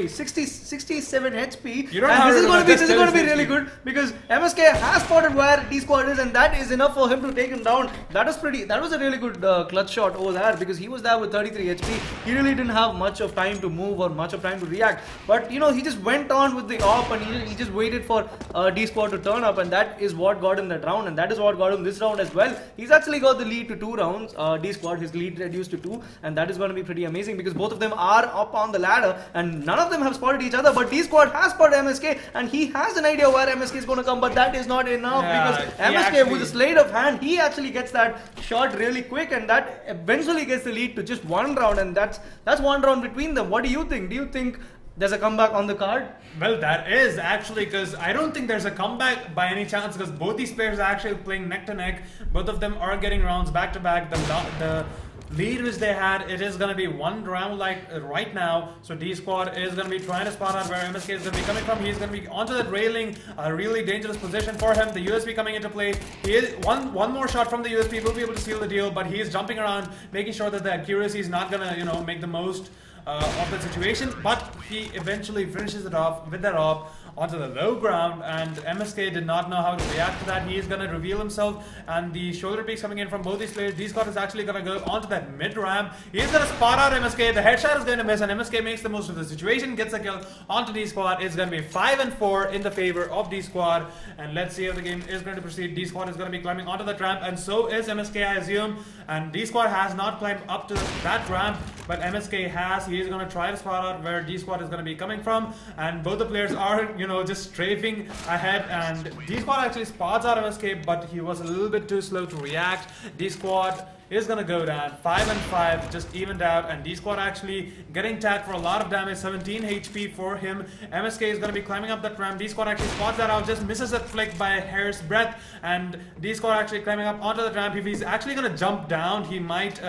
67 HP. And this is going to be really good, because MSK has spotted where D Squad is, and that is enough for him to take him down. That was a really good clutch shot over there, because he was there with 33 HP. He really didn't have much of time to move or much of time to react, but he just went on with the AWP, and he just waited for D Squad to turn up, and that is what got him that round, and that is what got him this round as well. He's actually got the lead to 2 rounds. D Squad, his lead reduced to 2, and that is going to be pretty amazing, because both of them are up on the ladder, and none of them have spotted each other. But D Squad has spotted MSK, and he has an idea where MSK is going to come, but that is not enough, because MSK with a sleight of hand, he actually gets that shot really quick, and that eventually gets the lead to just 1 round, and that's 1 round between them. What do you think? Do you think there's a comeback on the card? Well, that is actually, because I don't think there's a comeback by any chance, because both these players are actually playing neck to neck. Both of them are getting rounds back to back. The lead which they had, it is going to be 1 round right now. So D Squad is going to be trying to spot out where MSK is going to be coming from. He's going to be onto that railing, a really dangerous position for him. The USP coming into play. He is one more shot from the USP will be able to seal the deal, but he is jumping around, making sure that the accuracy is not going to make the most of the situation, but he eventually finishes it off with that AWP onto the low ground, and MSK did not know how to react to that. He is going to reveal himself, and the shoulder peeks coming in from both these players. D Squad is actually going to go onto that mid ramp. He is going to spot out MSK. The headshot is going to miss, and MSK makes the most of the situation, gets a kill onto D Squad. It's going to be 5-4 in the favor of D Squad, and let's see how the game is going to proceed. D Squad is going to be climbing onto that ramp, and so is MSK, I assume. And D Squad has not climbed up to that ramp, but MSK has. He is going to try to spot out where D Squad is going to be coming from, and both the players are just strafing ahead, and D Squad actually spots out MSK, but he was a little bit too slow to react. D Squad is going to go down 5-5, just evened out, and D Squad actually getting tagged for a lot of damage, 17 HP for him. MSK is going to be climbing up that ramp. D Squad actually spots that out, just misses that flick by a hair's breadth, and D Squad actually climbing up onto the ramp. If he's actually going to jump down, he might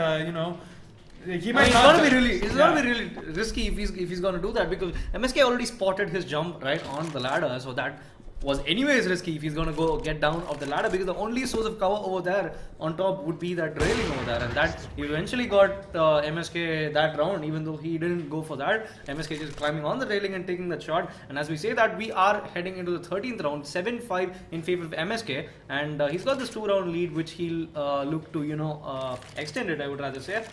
he might it's going to be really risky if he's going to do that, because MSK already spotted his jump right on the ladder, so that was anyways risky if he's going to go get down off the ladder, because the only source of cover over there on top would be that railing over there, and that eventually got MSK that round, even though he didn't go for that. MSK just climbing on the railing and taking that shot, and as we say that, we are heading into the 13th round, 7-5 in favor of MSK, and he's got this 2-round lead which he'll look to extend it, I would rather say.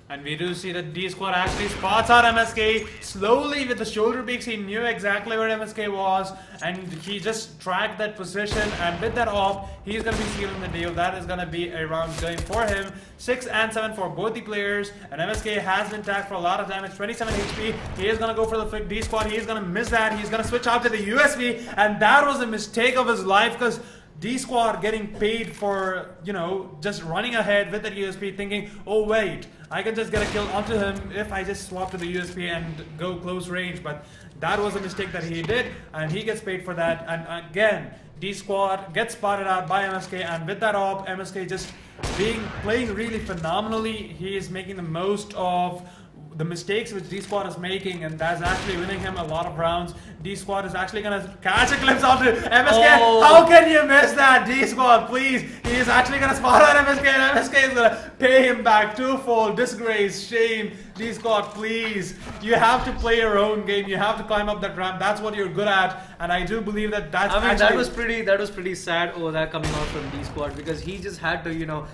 And we do see that D Squad actually spots out MSK slowly with the shoulder peeks. He knew exactly where MSK was, and he just tracked that position, and with that AWP, he's going to be sealing the deal. That is going to be a round going for him. 6-7 for both the players, and MSK has been tagged for a lot of damage, 27 HP. He is going to go for the flick. D Squad, he is going to miss that. He's going to switch out to the USP, and that was a mistake of his life, because D Squad getting paid for, just running ahead with the USP, thinking, oh wait, I can just get a kill onto him if I just swap to the USP and go close range. But that was a mistake that he did, and he gets paid for that. And again, D Squad gets spotted out by MSK, and with that AWP, MSK just playing really phenomenally. He is making the most of the mistakes which D Squad is making, and that's actually winning him a lot of rounds. D Squad is actually gonna catch a glimpse onto MSK. Oh. How can you miss that, D Squad? Please, he is actually gonna spot on MSK, and MSK is gonna pay him back twofold. Disgrace, shame. D Squad, please, you have to play your own game. You have to climb up that ramp. That's what you're good at, and I do believe that that's. I mean, that was pretty sad over there coming out from D Squad, because he just had to,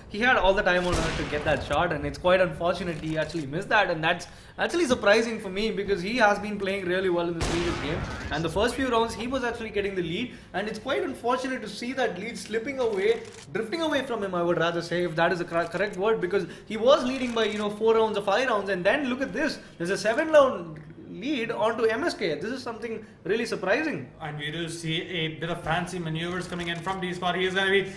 he had all the time on earth to get that shot, and it's quite unfortunate he actually missed that, and that's actually surprising for me, because he has been playing really well in the previous game, and the first few rounds he was actually getting the lead, and it's quite unfortunate to see that lead slipping away, drifting away from him, I would rather say, if that is the correct word, because he was leading by 4 rounds or 5 rounds, and then look at this, there's a 7-round lead onto MSK. This is something really surprising. And we do see a bit of fancy maneuvers coming in from D Squad. He is going to be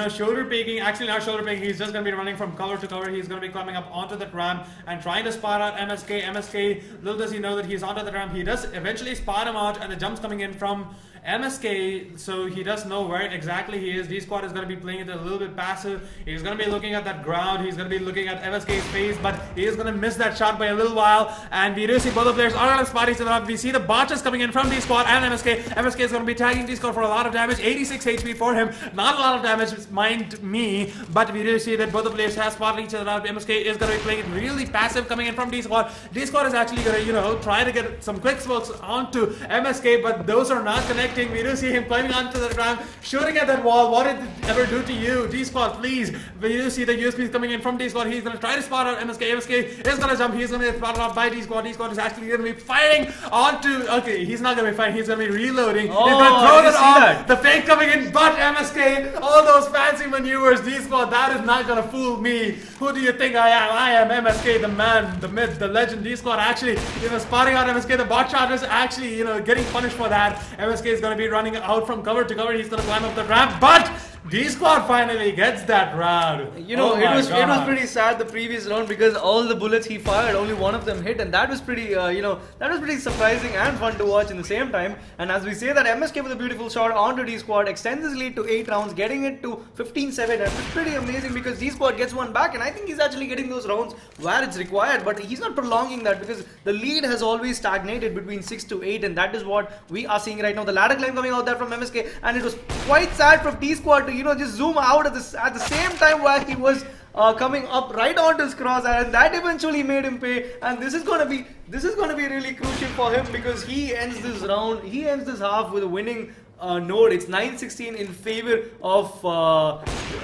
shoulder peeking. Actually, not shoulder peeking. He's just going to be running from cover to cover. He's going to be climbing up onto that ramp and trying to spot out MSK. MSK, little does he know that he's onto the ramp. He does eventually spot him out, and the jumps coming in from MSK, so he does know where exactly he is. D-Squad is going to be playing it a little bit passive. He's going to be looking at that ground. He's going to be looking at MSK's face, but he is going to miss that shot by a little while. And we do see both the players are on spotties to the ramp. We see the botches coming in from D-Squad and MSK. MSK is going to be tagging D-Squad for a lot of damage. 86 HP for him. Not a lot of damage, mind me, but we do see that both the players have spotted each other out. MSK is going to be playing it really passive coming in from D-Squad. D-Squad is actually going to, try to get some quick smokes onto MSK, but those are not connecting. We do see him climbing onto the ground, shooting at that wall. What did it ever do to you? D-Squad, please. We do see the USPs coming in from D-Squad. He's going to try to spot out MSK. MSK is going to jump. He's going to get spotted out by D-Squad. D-Squad is actually going to be firing onto... Okay, he's not going to be firing. He's going to be reloading. Oh, he's going to throw it on. that. The fake coming in, but MSK, all those fancy maneuvers. D-Squad, that is not going to fool me. Who do you think I am? I am MSK, the man, the myth, the legend. D-Squad actually, spotting out MSK. The bot shot is actually, getting punished for that. MSK is going to be running out from cover to cover. He's going to climb up the ramp, but D-Squad finally gets that round. It was pretty sad the previous round because all the bullets he fired, only one of them hit, and that was pretty, that was pretty surprising and fun to watch in the same time. And as we say that, MSK with a beautiful shot onto D-Squad extends his lead to 8 rounds, getting it to 15-7, and it's pretty amazing because D-Squad gets one back, and I think he's actually getting those rounds where it's required, but he's not prolonging that because the lead has always stagnated between 6 to 8, and that is what we are seeing right now. The ladder climb coming out there from MSK, and it was quite sad from D-Squad to just zoom out at the same time where he was coming up right onto his crosshair, and that eventually made him pay. And this is gonna be really crucial for him because he ends this half with a winning note. It's 9-16 in favor of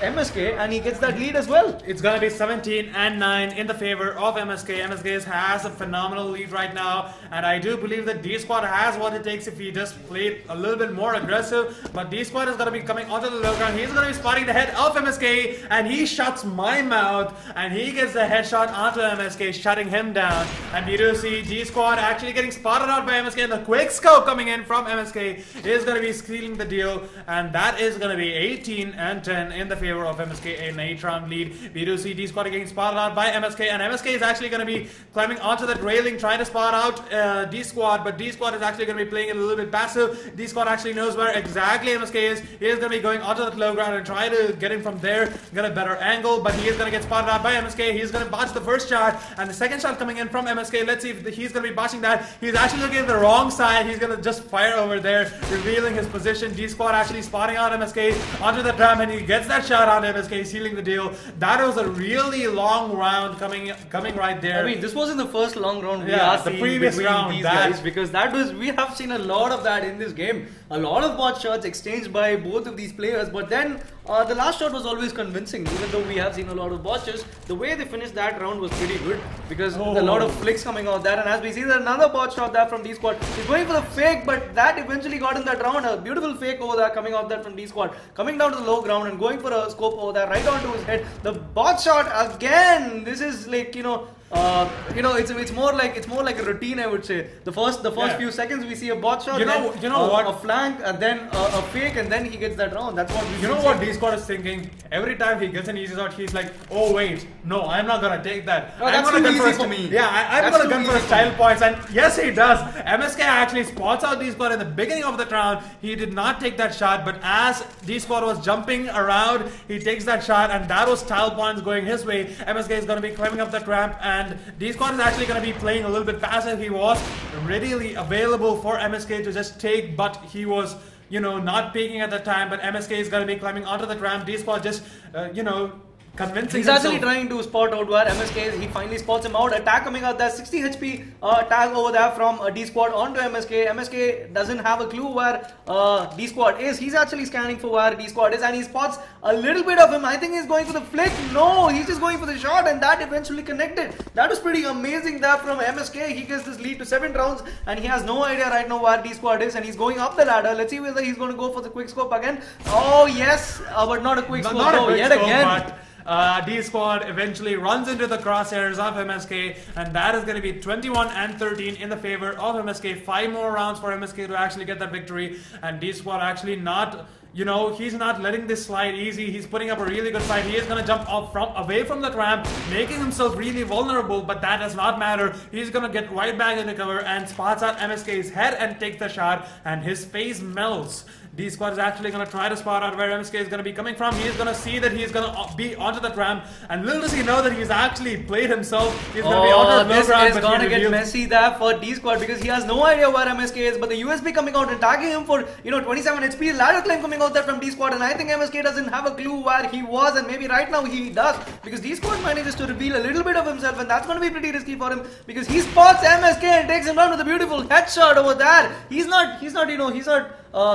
MSK, and he gets that lead as well. It's gonna be 17-9 in the favor of MSK. MSK has a phenomenal lead right now, and I do believe that D-Squad has what it takes if he just played a little bit more aggressive. But D-Squad is gonna be coming onto the low ground. He's gonna be spotting the head of MSK, and he shuts my mouth, and he gets the headshot onto MSK, shutting him down. And we do see D-Squad actually getting spotted out by MSK, and the quick scope coming in from MSK is gonna be sealing the deal, and that is going to be 18-10 in the favor of MSK, an 8-round lead. We do see D-Squad getting spotted out by MSK, and MSK is actually going to be climbing onto that railing, trying to spot out D-Squad, but D-Squad is actually going to be playing it a little bit passive. D-Squad actually knows where exactly MSK is. He is going to be going onto that low ground and try to get him from there, get a better angle, but he is going to get spotted out by MSK. He's going to botch the first shot, and the second shot coming in from MSK. Let's see if he's going to be botching that. He's actually looking at the wrong side. He's going to just fire over there, revealing his position. D-Squad actually spotting out MSK onto the ramp, and he gets that shot on MSK, sealing the deal. That was a really long round coming right there. I mean, this wasn't the first long round we are seeing the previous round, these guys, because we have seen a lot of that in this game. A lot of bot shots exchanged by both of these players, but then the last shot was always convincing. Even though we have seen a lot of botches, the way they finished that round was pretty good because a lot of flicks coming out there. And as we see, there's another bot shot there from D-Squad. He's going for the fake, but that eventually got in that round. A beautiful fake over there coming out there from D-Squad, coming down to the low ground and going for a scope over there right onto his head. The bot shot again. This is like it's more like a routine, I would say. The first few seconds we see a bot shot, a flank, and then a fake, and then he gets that round. That's what we what D-Squad is thinking. Every time he gets an easy shot, he's like, oh wait, no, I'm not gonna take that. No, that's too easy for me. Yeah, I'm gonna gun for his style points, and yes, he does. MSK actually spots out D-Squad in the beginning of the round. He did not take that shot, but as D-Squad was jumping around, he takes that shot, and that was style points going his way. MSK is gonna be climbing up that ramp, and D-Squad is actually gonna be playing a little bit passive. He was readily available for MSK to just take, but he was not peeking at the time. But MSK is going to be climbing onto the ramp. D-Squad just, convincing He's actually trying to spot out where MSK is. He finally spots him out. Attack coming out there. 60 HP tag over there from D-Squad onto MSK. MSK doesn't have a clue where D-Squad is. He's actually scanning for where D-Squad is, and he spots a little bit of him. I think he's going for the flick. No, he's just going for the shot, and that eventually connected. That was pretty amazing there from MSK. He gets this lead to 7 rounds, and he has no idea right now where D-Squad is, and he's going up the ladder. Let's see whether he's going to go for the quick scope again. Oh yes, but not a quick scope. Not a quick yet scope, again. D-Squad eventually runs into the crosshairs of MSK, and that is going to be 21-13 in the favor of MSK. 5 more rounds for MSK to actually get that victory, and D-Squad actually not you know, he's not letting this slide easy. He's putting up a really good fight. He is going to jump off away from the ramp, making himself really vulnerable, but that does not matter. He's going to get right back into cover and spots out MSK's head and takes the shot, and his face melts. D-Squad is actually going to try to spot out where MSK is going to be coming from. He is going to see that he's going to be onto the ramp, and little does he know that he's actually played himself. He's going to be onto the this ground, is going to get messy there for D-Squad because he has no idea where MSK is, but the USB coming out and tagging him for, 27 HP, ladder climb coming out there from D-Squad, and I think MSK doesn't have a clue where he was, and maybe right now he does, because D-Squad manages to reveal a little bit of himself, and that's going to be pretty risky for him, because he spots MSK and takes him down with a beautiful headshot over there. He's not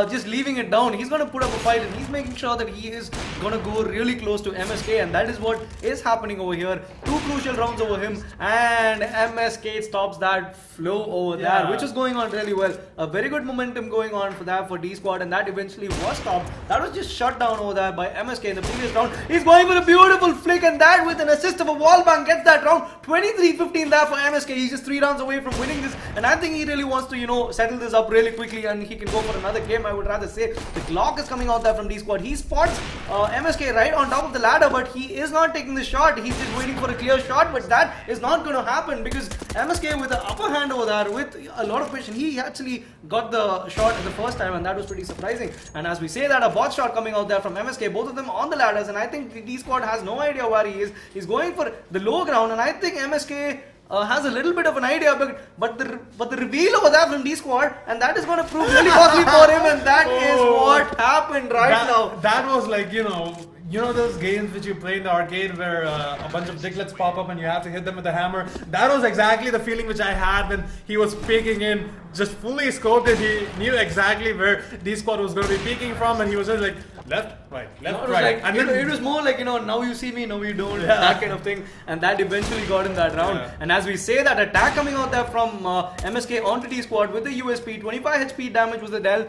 just leaving it down. He's going to put up a fight, and he's making sure that he is going to go really close to MSK, and that is what is happening over here. 2 crucial rounds over him, and MSK stops that flow over there, which is going on really well. A very good momentum going on for D-Squad, and that eventually was stopped. That was just shut down over there by MSK in the previous round. He's going for a beautiful flick, and that with an assist of a wall bang gets that round. 23-15 there for MSK. He's just 3 rounds away from winning this, and I think he really wants to, settle this up really quickly, and he can go for another game, I would rather say. The clock is coming out there from D-Squad. He spots MSK right on top of the ladder, but he is not taking the shot. He's just waiting for a clear shot, but that is not going to happen because MSK with the upper hand over there with a lot of precision, he actually got the shot the first time, and that was pretty surprising. And as we say that, a bot shot coming out there from MSK, both of them on the ladders, and I think D-Squad has no idea where he is. He's going for the low ground, and I think MSK has a little bit of an idea, but the reveal over there from D-Squad, and that is going to prove really costly for him, and that is what happened now. That was like, you know those games which you play in the arcade where a bunch of diglets pop up and you have to hit them with a hammer? That was exactly the feeling which I had when he was peeking in, just fully scoped it. He knew exactly where D-Squad was going to be peeking from, and he was just like, left, right, left, right. Like, and it was more like, now you see me, now you don't, that kind of thing. And that eventually got in that round. Yeah. And as we say that, attack coming out there from MSK onto D-Squad with the USP, 25 HP damage was the dealt,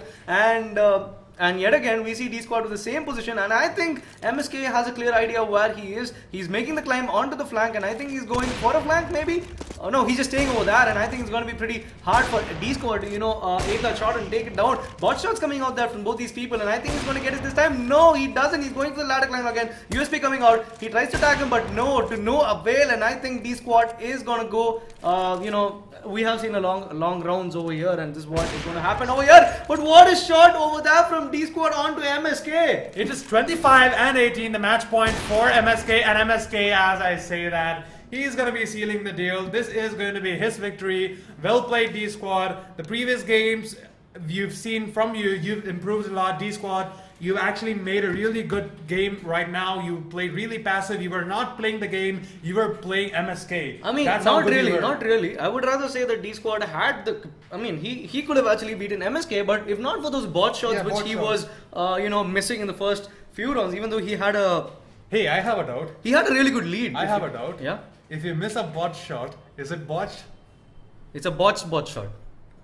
and yet again, we see D-Squad with the same position, and I think MSK has a clear idea where he is. He's making the climb onto the flank, and I think he's going for a flank maybe? Oh no, he's just staying over there, and I think it's going to be pretty hard for D-Squad to, take that shot and take it down. Bot shots coming out there from both these people, and I think he's going to get it this time. No, he doesn't. He's going for the ladder climb again. USP coming out. He tries to tag him, but no, to no avail, and I think D-Squad is going to go, we have seen a long rounds over here, and this is what is going to happen over here. But what a shot over there from D-Squad onto MSK. It is 25-18, the match point for MSK, and MSK, as I say that, he's going to be sealing the deal. This is going to be his victory. Well played, D-Squad. The previous games you've seen from you've improved a lot, D-Squad. You actually made a really good game right now. You played really passive. You were not playing the game. You were playing MSK. I mean, not really. I would rather say that D-Squad had the... I mean, he could have actually beaten MSK, but if not for those bot shots which he was, missing in the first few rounds, even though he had a... Hey, I have a doubt. He had a really good lead. I have a doubt. Yeah? If you miss a bot shot, is it botched? It's a bot shot.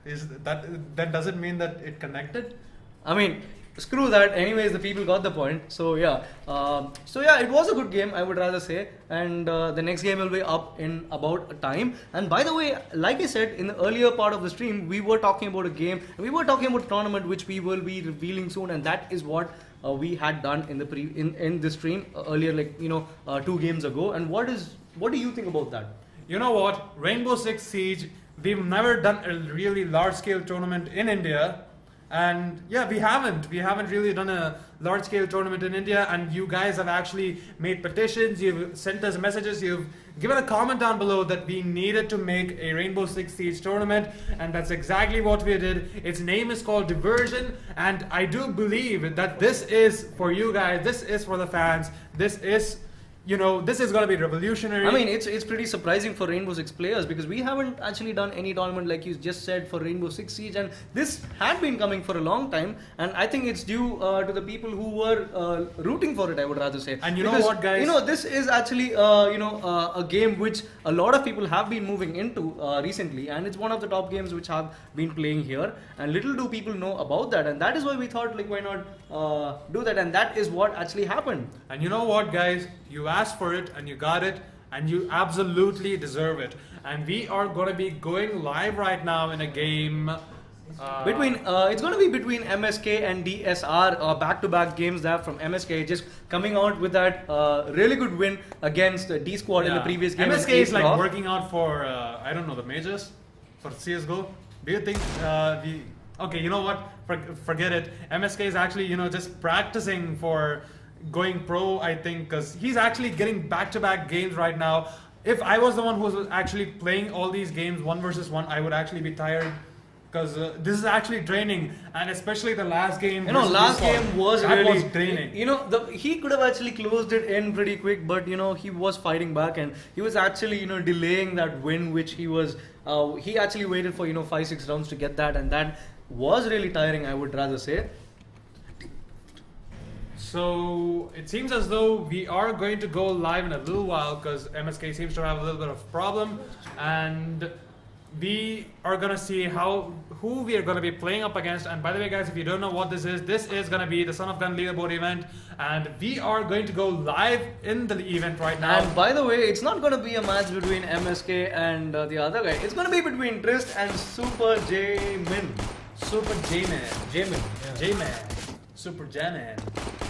That doesn't mean that it connected? I mean... Screw that. Anyways, the people got the point. So yeah, it was a good game, I would rather say. And the next game will be up in about a time. And by the way, like I said in the earlier part of the stream, we were talking about a game. We were talking about a tournament which we will be revealing soon, and that is what we had done in the in the stream earlier, 2 games ago. And what do you think about that? You know what? Rainbow Six Siege. We've never done a really large-scale tournament in India. And yeah, we haven't really done a large-scale tournament in India, and you guys have actually made petitions, you've sent us messages, you've given a comment down below that we needed to make a Rainbow Six Siege tournament, and that's exactly what we did. Its name is called Diversion, and I do believe that this is for you guys, this is for the fans, this is... this is going to be revolutionary. I mean, it's pretty surprising for Rainbow Six players because we haven't actually done any tournament like you just said for Rainbow Six Siege, and this had been coming for a long time, and I think it's due to the people who were rooting for it, I would rather say. And you know what, guys? This is actually a game which a lot of people have been moving into recently, and it's one of the top games which have been playing here, and little do people know about that, and that is why we thought, why not do that, and that is what actually happened. And you know what, guys? You asked for it and you got it, and you absolutely deserve it. And we are going to be going live right now in a game It's going to be between MSK and DSR, back-to-back games there from MSK, just coming out with that really good win against D Squad in the previous game. MSK is like working out for I don't know, the majors for CS:GO. Do you think okay, you know what? Forget it. MSK is actually, you know, just practicing for going pro, I think, because he's actually getting back-to-back games right now. If I was the one who was actually playing all these games 1 versus 1, I would actually be tired. Because this is actually draining, and especially the last game. You know, last game was really draining. You know, he could have actually closed it in pretty quick, but you know, he was fighting back, and he was actually, you know, delaying that win, which he was. He actually waited for, you know, 5-6 rounds to get that, and that was really tiring, I would rather say. So it seems as though we are going to go live in a little while, because MSK seems to have a little bit of problem, and we are gonna see who we are gonna be playing up against. And by the way, guys, if you don't know what this is gonna be the Son of Gun Leaderboard event, and we are going to go live in the event right now. And by the way, it's not gonna be a match between MSK and the other guy. It's gonna be between Trist and Super J-Min. Super J-Man. J-Min. Yeah. J-Man. Super J-Man.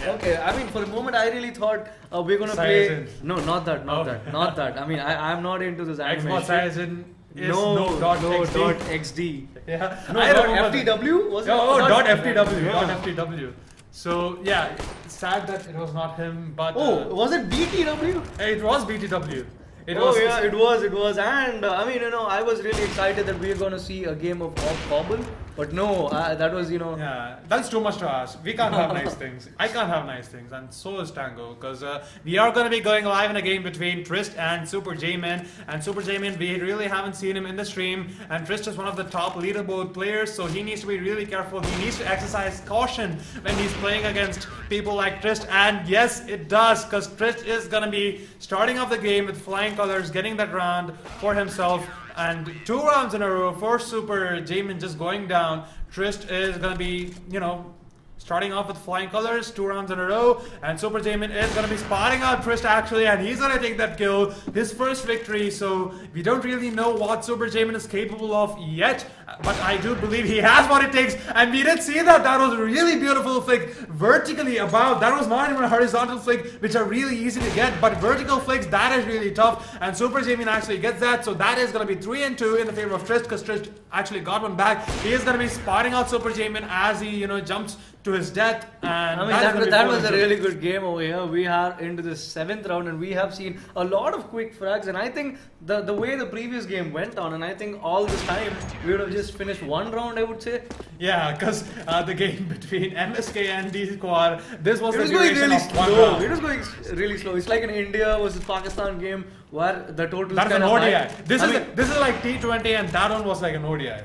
Yeah. Okay, I mean, for a moment, I really thought we're gonna play. No, not that. I mean, I'm not into this anime. Xbox Cyazin. No, dot .xd. Yeah. No, .ftw was it? Oh, .ftw. Yeah. .ftw. So yeah, it's sad that it was not him, but was it BTW? It was BTW. It was, and I mean, you know, I was really excited that we were gonna see a game of Cobble, but no, that was, you know. Yeah, that's too much to ask. We can't have nice things. I can't have nice things, and so is Tango, because we are gonna be going live in a game between Trist and Super J-Man. And Super J-Man, we really haven't seen him in the stream, and Trist is one of the top leaderboard players, so he needs to be really careful. He needs to exercise caution when he's playing against people like Trist, and yes, it does, because Trist is gonna be starting off the game with flying colors, getting that round for himself, and 2 rounds in a row for Super J-Min just going down. Trist is gonna be, you know, starting off with flying colors, 2 rounds in a row, and Super J-Min is going to be spotting out Trist actually, and he's going to take that kill, his first victory. So we don't really know what Super J-Min is capable of yet, but I do believe he has what it takes, and we did see that. That was a really beautiful flick vertically above. That was not even a horizontal flick, which are really easy to get, but vertical flicks, that is really tough, and Super J-Min actually gets that. So that is going to be 3 and 2 in the favor of Trist, because Trist actually got one back. He is going to be spotting out Super J-Min as he, you know, jumps to his death, and I mean, that was a really good game over here. We are into the 7th round, and we have seen a lot of quick frags, and I think the way the previous game went on, and I think all this time we would have just finished 1 round, I would say. Yeah, because the game between MSK and D Squad, this was the going duration really of 1 slow. round. It was going really slow. It's like an India versus Pakistan game where the total That's is kind an of ODI. high. This is like T20, and that one was like an ODI.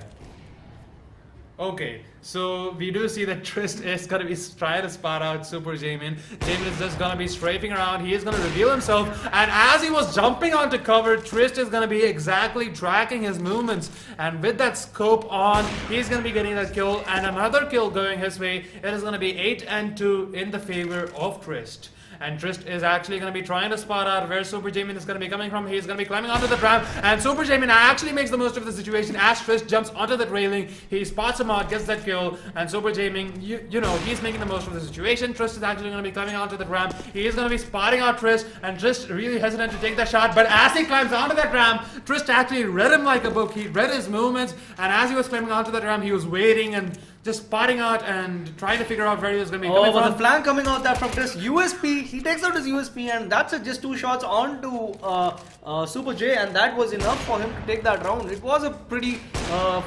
Okay, so we do see that Trist is going to be trying to spot out Super J-Min. J-Min is just going to be strafing around. He is going to reveal himself. And as he was jumping onto cover, Trist is going to be exactly tracking his movements. And with that scope on, he's going to be getting that kill. And another kill going his way. It is going to be 8 and 2 in the favor of Trist. And Trist is actually going to be trying to spot out where Super J-Min is going to be coming from. He's going to be climbing onto the ramp, and Super J-Min actually makes the most of the situation as Trist jumps onto that railing. He spots him out, gets that kill, and Super J-Min, you know, he's making the most of the situation. Trist is actually going to be climbing onto that ramp. He is going to be spotting out Trist, and Trist really hesitant to take that shot, but as he climbs onto that ramp, Trist actually read him like a book. He read his movements, and as he was climbing onto that ramp, he was waiting and just spotting out and trying to figure out where he was going to be coming from. The flank coming out there from Trist. USP, he takes out his USP, and that's just 2 shots onto Super J, and that was enough for him to take that round. It was a pretty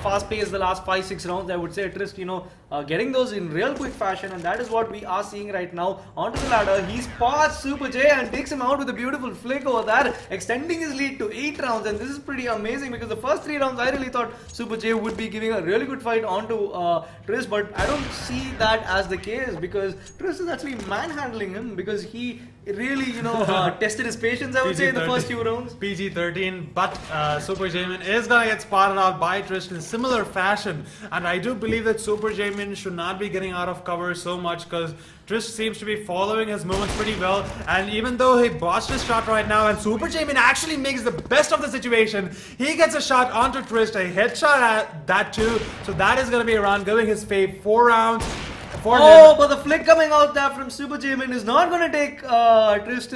fast pace the last 5-6 rounds, I would say. Trist, you know, getting those in real quick fashion, and that is what we are seeing right now. Onto the ladder, he spots Super J and takes him out with a beautiful flick over there, extending his lead to 8 rounds, and this is pretty amazing because the first 3 rounds I really thought Super J would be giving a really good fight onto Trist, but I don't see that as the case because Trist is actually manhandling him because he really, you know, tested his patience, I would say, in the first few rounds. PG-13, but Super J-Min is going to get spotted out by Trist in similar fashion, and I do believe that Super J-Min Jamin should not be getting out of cover so much because Trist seems to be following his movements pretty well. And even though he botched his shot right now, and Super Jamin actually makes the best of the situation, he gets a shot onto Trist, a headshot at that too. So that is going to be a round, giving his fave 4 rounds. But the flick coming out there from Super Jamin is not going to take Trist's,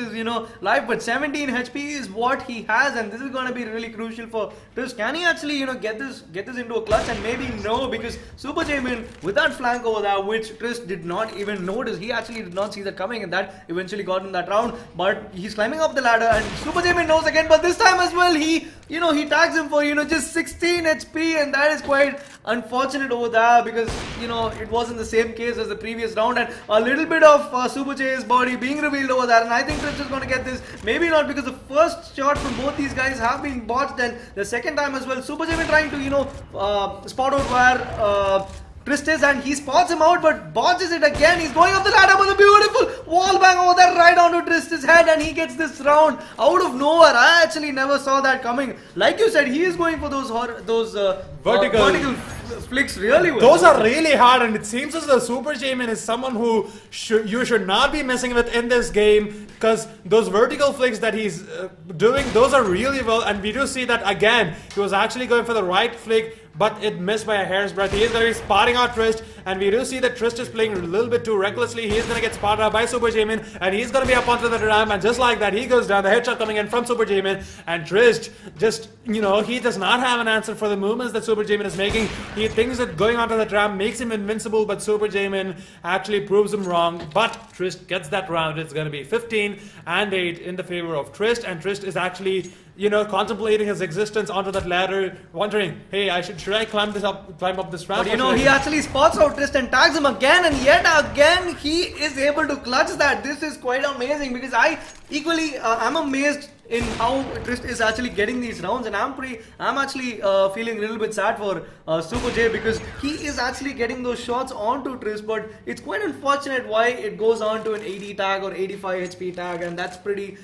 life. But 17 HP is what he has, and this is going to be really crucial for Trist. Can he actually, get this into a clutch? And maybe no, because Super Jamin with that flank over there, which Trist did not even notice, he actually did not see that coming, and that eventually got in that round. But he's climbing up the ladder, and Super Jamin knows again. But this time as well, he tags him for just 16 HP, and that is quite unfortunate over there because it wasn't the same case as the previous round, and a little bit of Super J's body being revealed over there, and I think Trist is going to get this. Maybe not, because the first shot from both these guys have been botched, and the second time as well, Super J trying to spot out where Trist is, and he spots him out but botches it again. He's going up the ladder with a beautiful wall bang over there right onto Trist's head, and he gets this round out of nowhere. I actually never saw that coming. Like you said, he is going for those vertical flicks really well. Those are really hard, and it seems as though Super Jamin is someone who you should not be messing with in this game, because those vertical flicks that he's doing, those are really well, and we do see that again. He was actually going for the right flick, but it missed by a hair's breadth. He is going to be spotting out Trist, and we do see that Trist is playing a little bit too recklessly. He is going to get spotted out by Super Jamin, and he's going to be up onto the ramp, and just like that, he goes down. The headshot coming in from Super Jamin, and Trist just, he does not have an answer for the movements that Super Jamin is making. He thinks that going onto the ramp makes him invincible, but Super Jamin actually proves him wrong. But Trist gets that round. It's going to be 15-8 in the favor of Trist, and Trist is actually contemplating his existence onto that ladder, wondering, hey, should I climb up this ramp? But he actually spots out Trist and tags him again, and yet again he is able to clutch that. This is quite amazing, because I'm amazed in how Trist is actually getting these rounds, and I'm actually feeling a little bit sad for Super J, because he is actually getting those shots onto Trist, but it's quite unfortunate why it goes on to an 80 tag or 85 HP tag, and that's pretty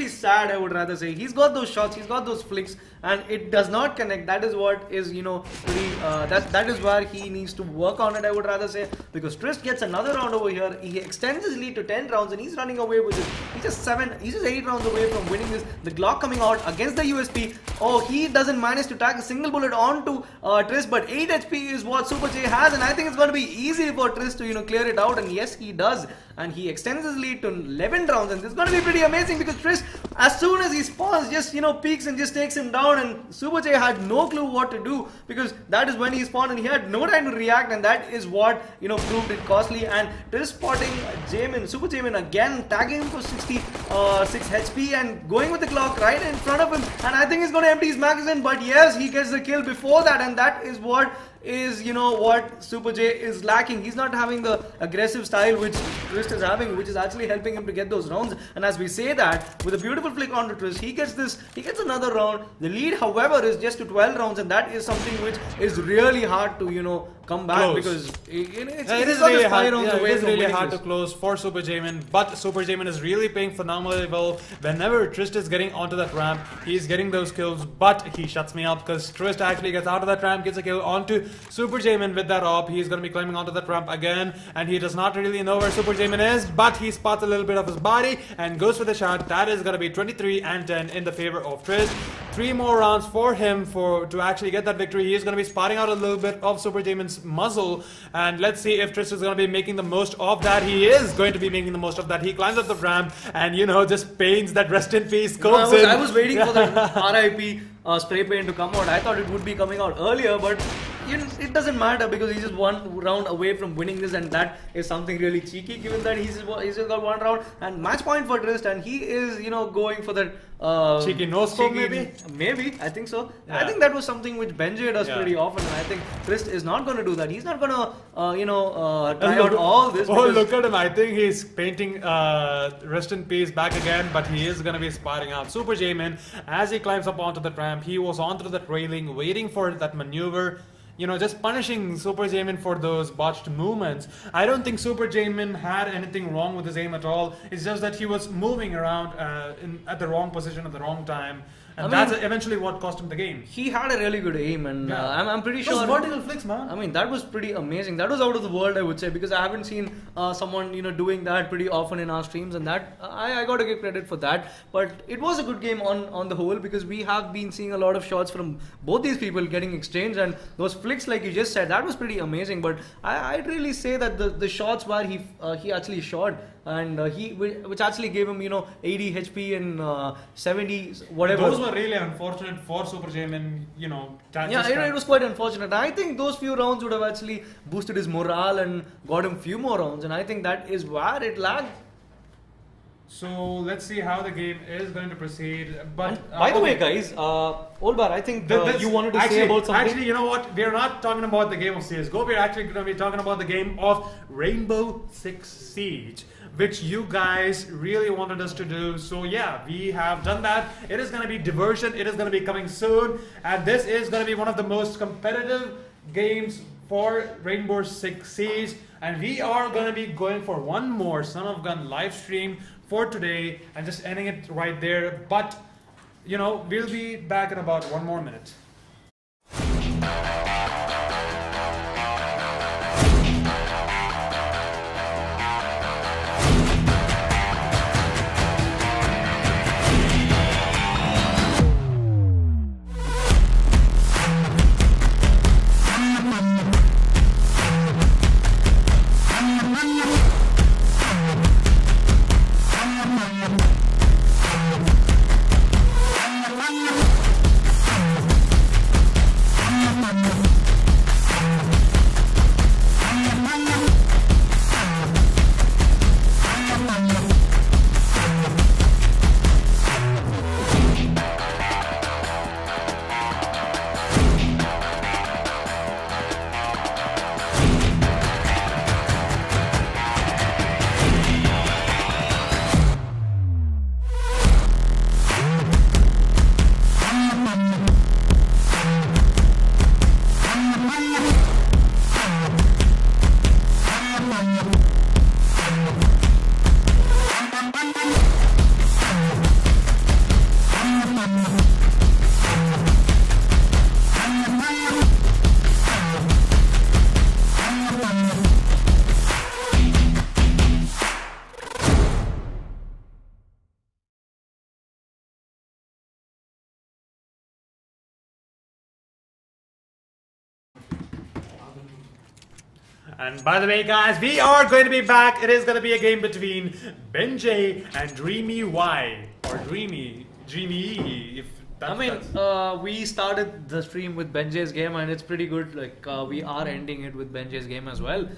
sad, I would rather say. He's got those shots, he's got those flicks, and it does not connect. That is what is that is where he needs to work on it, I would rather say, because Trist gets another round over here. He extends his lead to 10 rounds, and he's running away with it. He's just 8 rounds away from winning this. The Glock coming out against the USP. Oh, he doesn't manage to tag a single bullet onto Trist, but 8 HP is what Super J has, and I think it's going to be easy for Trist to clear it out, and yes, he does, and he extends his lead to 11 rounds, and this is going to be pretty amazing, because Trist, as soon as he spawns, just peeks and just takes him down, and Super J had no clue what to do, because that is when he spawned, and he had no time to react, and that is what proved it costly. And Trist spotting Super Jamin again, tagging him for 66 HP, and going with the Glock right in front of him, and I think he's going to empty his magazine, but yes, he gets the kill before that, and that is what what Super J is lacking. He's not having the aggressive style which Trist is having, which is actually helping him to get those rounds. And as we say that, with a beautiful flick onto Trist, he gets another round. The lead, however, is just to 12 rounds, and that is something which is really hard to come back, because it is really hard. It is really hard to close for Super Jamin, but Super Jamin is really playing phenomenally well. Whenever Trist is getting onto that ramp, he's getting those kills, but he shuts me up, because Trist actually gets out of that ramp, gets a kill onto Super Jamin with that op. He's going to be climbing onto that ramp again, and he does not really know where Super Jamin is, but he spots a little bit of his body and goes for the shot. That is going to be 23-10 in the favor of Trist. 3 more rounds for him to actually get that victory. He is going to be spotting out a little bit of Super Jamin's muzzle, and let's see if Trist is going to be making the most of that. He is going to be making the most of that. He climbs up the ramp and just paints that rest in peace. I was waiting for the RIP spray paint to come out. I thought it would be coming out earlier, but it doesn't matter, because he's just 1 round away from winning this, and that is something really cheeky, given that he's just got 1 round and match point for Trist, and he is going for that cheeky no scope, maybe I think so. Yeah. I think that was something which Benjay does pretty often, and I think Trist is not going to do that. He's not going to try out all this. Oh, look at him. I think he's painting rest in peace back again, but he is going to be spotting out Super Jamin as he climbs up onto the ramp. He was onto that railing waiting for that maneuver, just punishing Super Jamin for those botched movements. I don't think Super Jamin had anything wrong with his aim at all. It's just that he was moving around at the wrong position at the wrong time. And that's eventually what cost him the game. He had a really good aim, and I'm pretty Those sure. vertical flicks, man. I mean, that was pretty amazing. That was out of the world, I would say, because I haven't seen someone doing that pretty often in our streams, and that I got to give credit for that. But it was a good game on the whole, because we have been seeing a lot of shots from both these people getting exchanged, and those flicks, like you just said, that was pretty amazing. But I'd really say that the shots where he actually shot, and which actually gave him 80 HP and 70 whatever. Those were really unfortunate for Super Jamin, it was quite unfortunate. I think those few rounds would have actually boosted his morale and got him few more rounds, and I think that is where it lagged. So let's see how the game is going to proceed. But by the way, guys, Olbar, I think you wanted to say about something. Actually, you know what? We're not talking about the game of CSGO. We're actually going to be talking about the game of Rainbow Six Siege, which you guys really wanted us to do. So yeah, we have done that. It is going to be diversion. It is going to be coming soon. And this is going to be one of the most competitive games for Rainbow Six Siege. And we are going to be going for one more Son of Gun live stream for today and just ending it right there. But, we'll be back in about 1 more minute. And by the way, guys, we are going to be back. It is going to be a game between Benjay and Dreamy Y. Or Dreamy E, if that's... we started the stream with Benjay's game, and it's pretty good. Like, we are ending it with Benjay's game as well.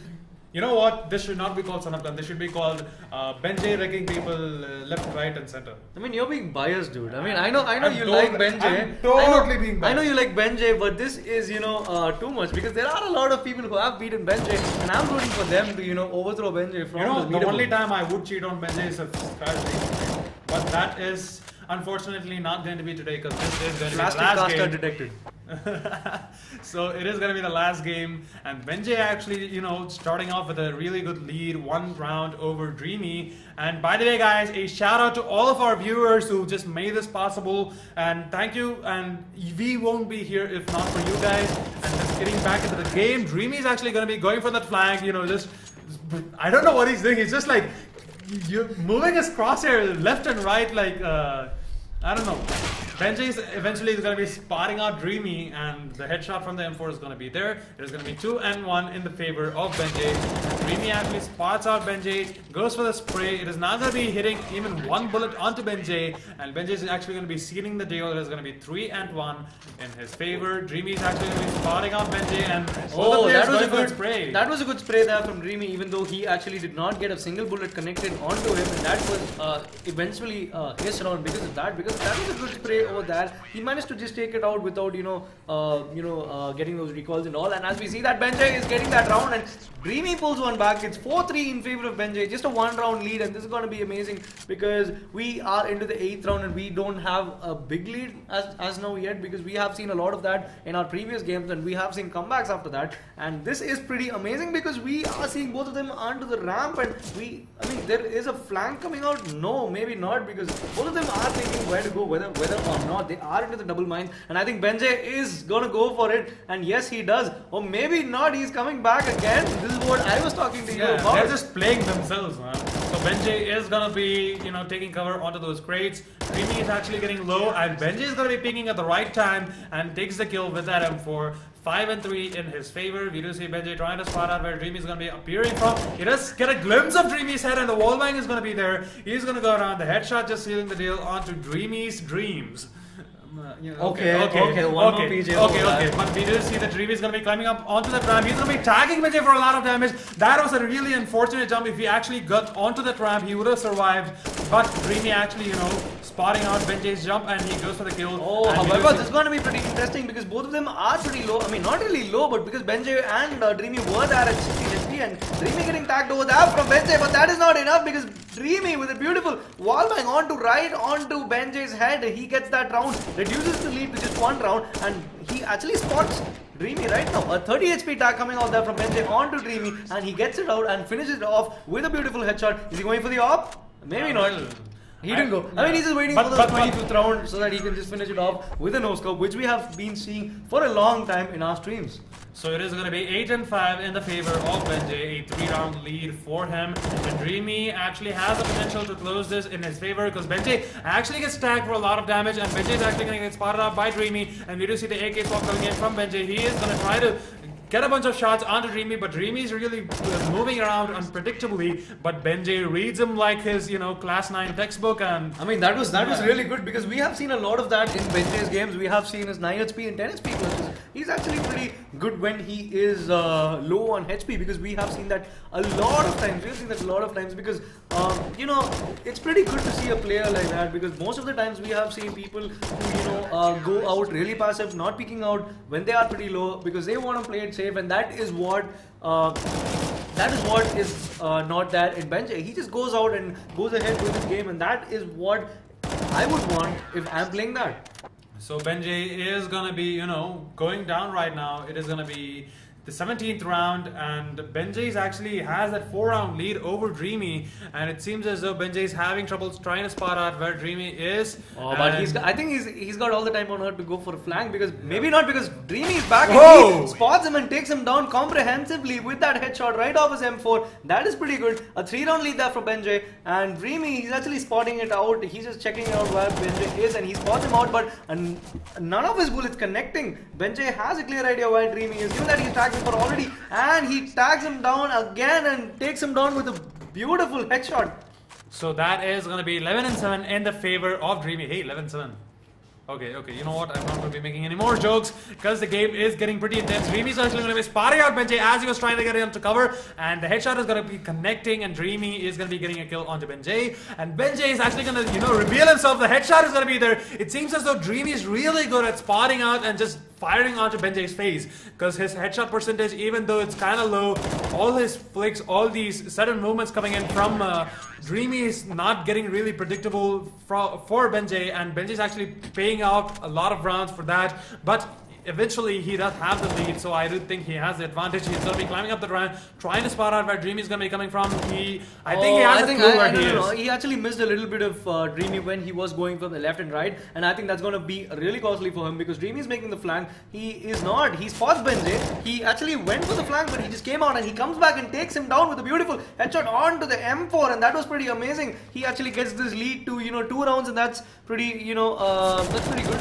You know what? This should not be called Son of Gun. This should be called Benjay wrecking people left, right, and center. I mean, you're being biased, dude. I mean, I know you like Benjay. I'm totally being biased. I know you like Benjay, but this is, too much, because there are a lot of people who have beaten Benjay, and I'm rooting for them to, overthrow Benjay from the the only time I would cheat on Benjay is if strategy. But that is unfortunately not going to be today, because this is going to be the last game. Detected. So it is going to be the last game, and Benjay actually, starting off with a really good lead, 1 round over Dreamy. And by the way, guys, a shout out to all of our viewers who just made this possible, and thank you. And we won't be here if not for you guys. And just getting back into the game, Dreamy is actually going to be going for that flank. I don't know what he's doing. He's just like you're moving his crosshair left and right, like I don't know. Benjay eventually is going to be spotting out Dreamy, and the headshot from the M4 is going to be there. It is going to be 2-1 in the favor of Benjay. Dreamy actually spots out Benjay, goes for the spray. It is not going to be hitting even 1 bullet onto Benjay, and Benjay is actually going to be sealing the deal. It is going to be 3-1 in his favor. Dreamy is actually going to be spotting out Benjay, and that was a good spray. That was a good spray there from Dreamy, even though he actually did not get a single bullet connected onto him, and that was eventually his round because of that. Because that was a good spray over there. He managed to just take it out without getting those recalls and all. And as we see that Benjay is getting that round, and Dreamy pulls one back. It's 4-3 in favor of Benjay. Just a 1-round lead, and this is going to be amazing because we are into the 8th round and we don't have a big lead as now yet, because we have seen a lot of that in our previous games and we have seen comebacks after that. And this is pretty amazing because we are seeing both of them onto the ramp, and there is a flank coming out. No, maybe not, because both of them are thinking where to go, whether or not. They are into the double mines, and I think Benjay is gonna go for it, and yes, he does. Or maybe not. He's coming back again. This is what I was talking to you about. They're just playing themselves, man. So Benjay is gonna be, taking cover onto those crates. Dreamy is actually getting low, and Benjay is gonna be peeking at the right time and takes the kill with that M4. 5 and 3 in his favor. We do see Benjay trying to spot out where Dreamy is going to be appearing from. He does get a glimpse of Dreamy's head, and the wallbang is going to be there. He's going to go around the headshot, just sealing the deal onto Dreamy's dreams. Okay, one more PJ. Okay. But we do see that Dreamy is going to be climbing up onto the ramp. He's going to be tagging Benjay for a lot of damage. That was a really unfortunate jump. If he actually got onto that ramp, he would have survived. But Dreamy actually, spotting out Benjay's jump, and he goes for the kill. Oh, however, this is going to be pretty interesting because both of them are pretty low. I mean, not really low, but because Benjay and Dreamy were there at 16 HP, and Dreamy getting tagged over there from Benjay, but that is not enough because Dreamy with a beautiful wallbang onto Benjay's head. He gets that round, reduces the lead to just one round, and he actually spots Dreamy right now. A 30 HP tag coming out there from Benjay onto Dreamy, and he gets it out and finishes it off with a beautiful headshot. Is he going for the op? Maybe not. He didn't go. I mean, he's just waiting for the 25th round so that he can just finish it off with a no-scope, which we have been seeing for a long time in our streams. So it is going to be 8 and 5 in the favor of Benjay, a 3-round lead for him. And Dreamy actually has the potential to close this in his favor because Benjay actually gets tagged for a lot of damage, and Benjay is actually going to get spotted out by Dreamy. And we do see the AK swap coming in from Benjay. He is going to try to get a bunch of shots onto Dreamy, but Dreamy is really moving around unpredictably. But Benjay reads him like his, class 9 textbook, and I mean that was really good because we have seen a lot of that in Benjay's games. We have seen his 9 HP and 10 HP clutches. He's actually pretty good when he is low on HP because we have seen that a lot of times. We have seen that a lot of times because it's pretty good to see a player like that because most of the times we have seen people who go out really passive, not peeking out when they are pretty low because they want to play it safe, and that is what is not there in Benjay. He just goes out and goes ahead with his game, and that is what I would want if I'm playing that. So Benjay is gonna be, going down right now. It is gonna be the 17th round, and Benjay actually has that 4-round lead over Dreamy, and it seems as though Benjay is having trouble trying to spot out where Dreamy is. Oh, but I think he's got all the time on earth to go for a flank because maybe not because Dreamy is back and he spots him and takes him down comprehensively with that headshot right off his M4. That is pretty good. A 3-round lead there for Benjay, and Dreamy, he's actually spotting it out. He's just checking out where Benjay is, and he spots him out, but none of his bullets connecting. Benjay has a clear idea where Dreamy is, given that he's tagged for already, and he tags him down again and takes him down with a beautiful headshot. So that is going to be 11 and 7 in the favor of Dreamy. Hey, 11-7. Okay, you know what? I'm not going to be making any more jokes because the game is getting pretty intense. Dreamy is actually going to be spotting out Benjay as he was trying to get into cover, and the headshot is going to be connecting, and Dreamy is going to be getting a kill onto Benjay, and Benjay is actually going to, reveal himself. The headshot is going to be there. It seems as though Dreamy is really good at spotting out and just firing onto Benjay's face because his headshot percentage, even though it's kind of low, all his flicks, all these sudden movements coming in from Dreamy is not getting really predictable for Benjay, and Benjay is actually paying out a lot of rounds for that, but eventually he does have the lead, so I do think he has the advantage. He's going to be climbing up the ramp, trying to spot out where Dreamy is going to be coming from. I think he has a clue where he is. He actually missed a little bit of Dreamy when he was going from the left and right, and I think that's going to be really costly for him because Dreamy is making the flank. He is not. He spots Benjay. He actually went for the flank, but he just came out and he comes back and takes him down with a beautiful headshot onto the M4, and that was pretty amazing. He actually gets this lead to 2 rounds, and that's pretty that's pretty good.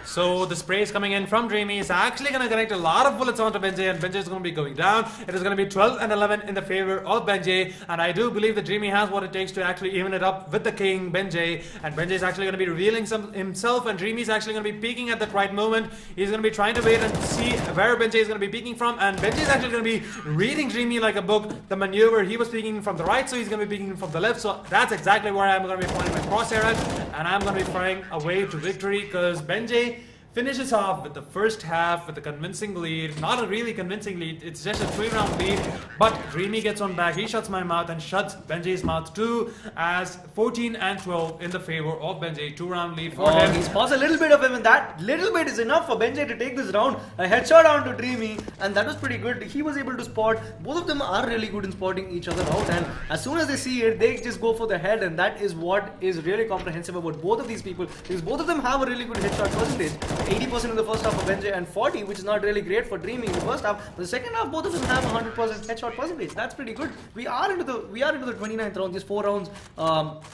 So the spray is coming in from Dreamy. Is actually going to connect a lot of bullets onto Benjay, and Benjay is going to be going down. It is going to be 12 and 11 in the favor of Benjay, and I do believe that Dreamy has what it takes to actually even it up with the king Benjay, and Benjay is actually going to be revealing himself, and Dreamy is actually going to be peeking at that right moment. He's going to be trying to wait and see where Benjay is going to be peeking from, and Benjay is actually going to be reading Dreamy like a book. The maneuver, he was peeking from the right, so he's going to be peeking from the left, so that's exactly where I'm going to be pointing my crosshair at, and I'm going to be firing away to victory because Benjay finishes off with the first half with a convincing lead. Not a really convincing lead, it's just a 3-round lead. But Dreamy gets on back, he shuts my mouth and shuts Benjay's mouth too, as 14 and 12 in the favor of Benjay. 2-round lead for him. He spots a little bit of him, and that little bit is enough for Benjay to take this round. A headshot onto Dreamy, and that was pretty good. He was able to spot. Both of them are really good in spotting each other out, and as soon as they see it, they just go for the head, and that is what is really comprehensive about both of these people, because both of them have a really good headshot percentage. 80% in the first half for Benjay and 40, which is not really great for Dreamy in the first half. But the second half, both of them have 100% headshot percentage. That's pretty good. We are into the 29th round, just 4 rounds,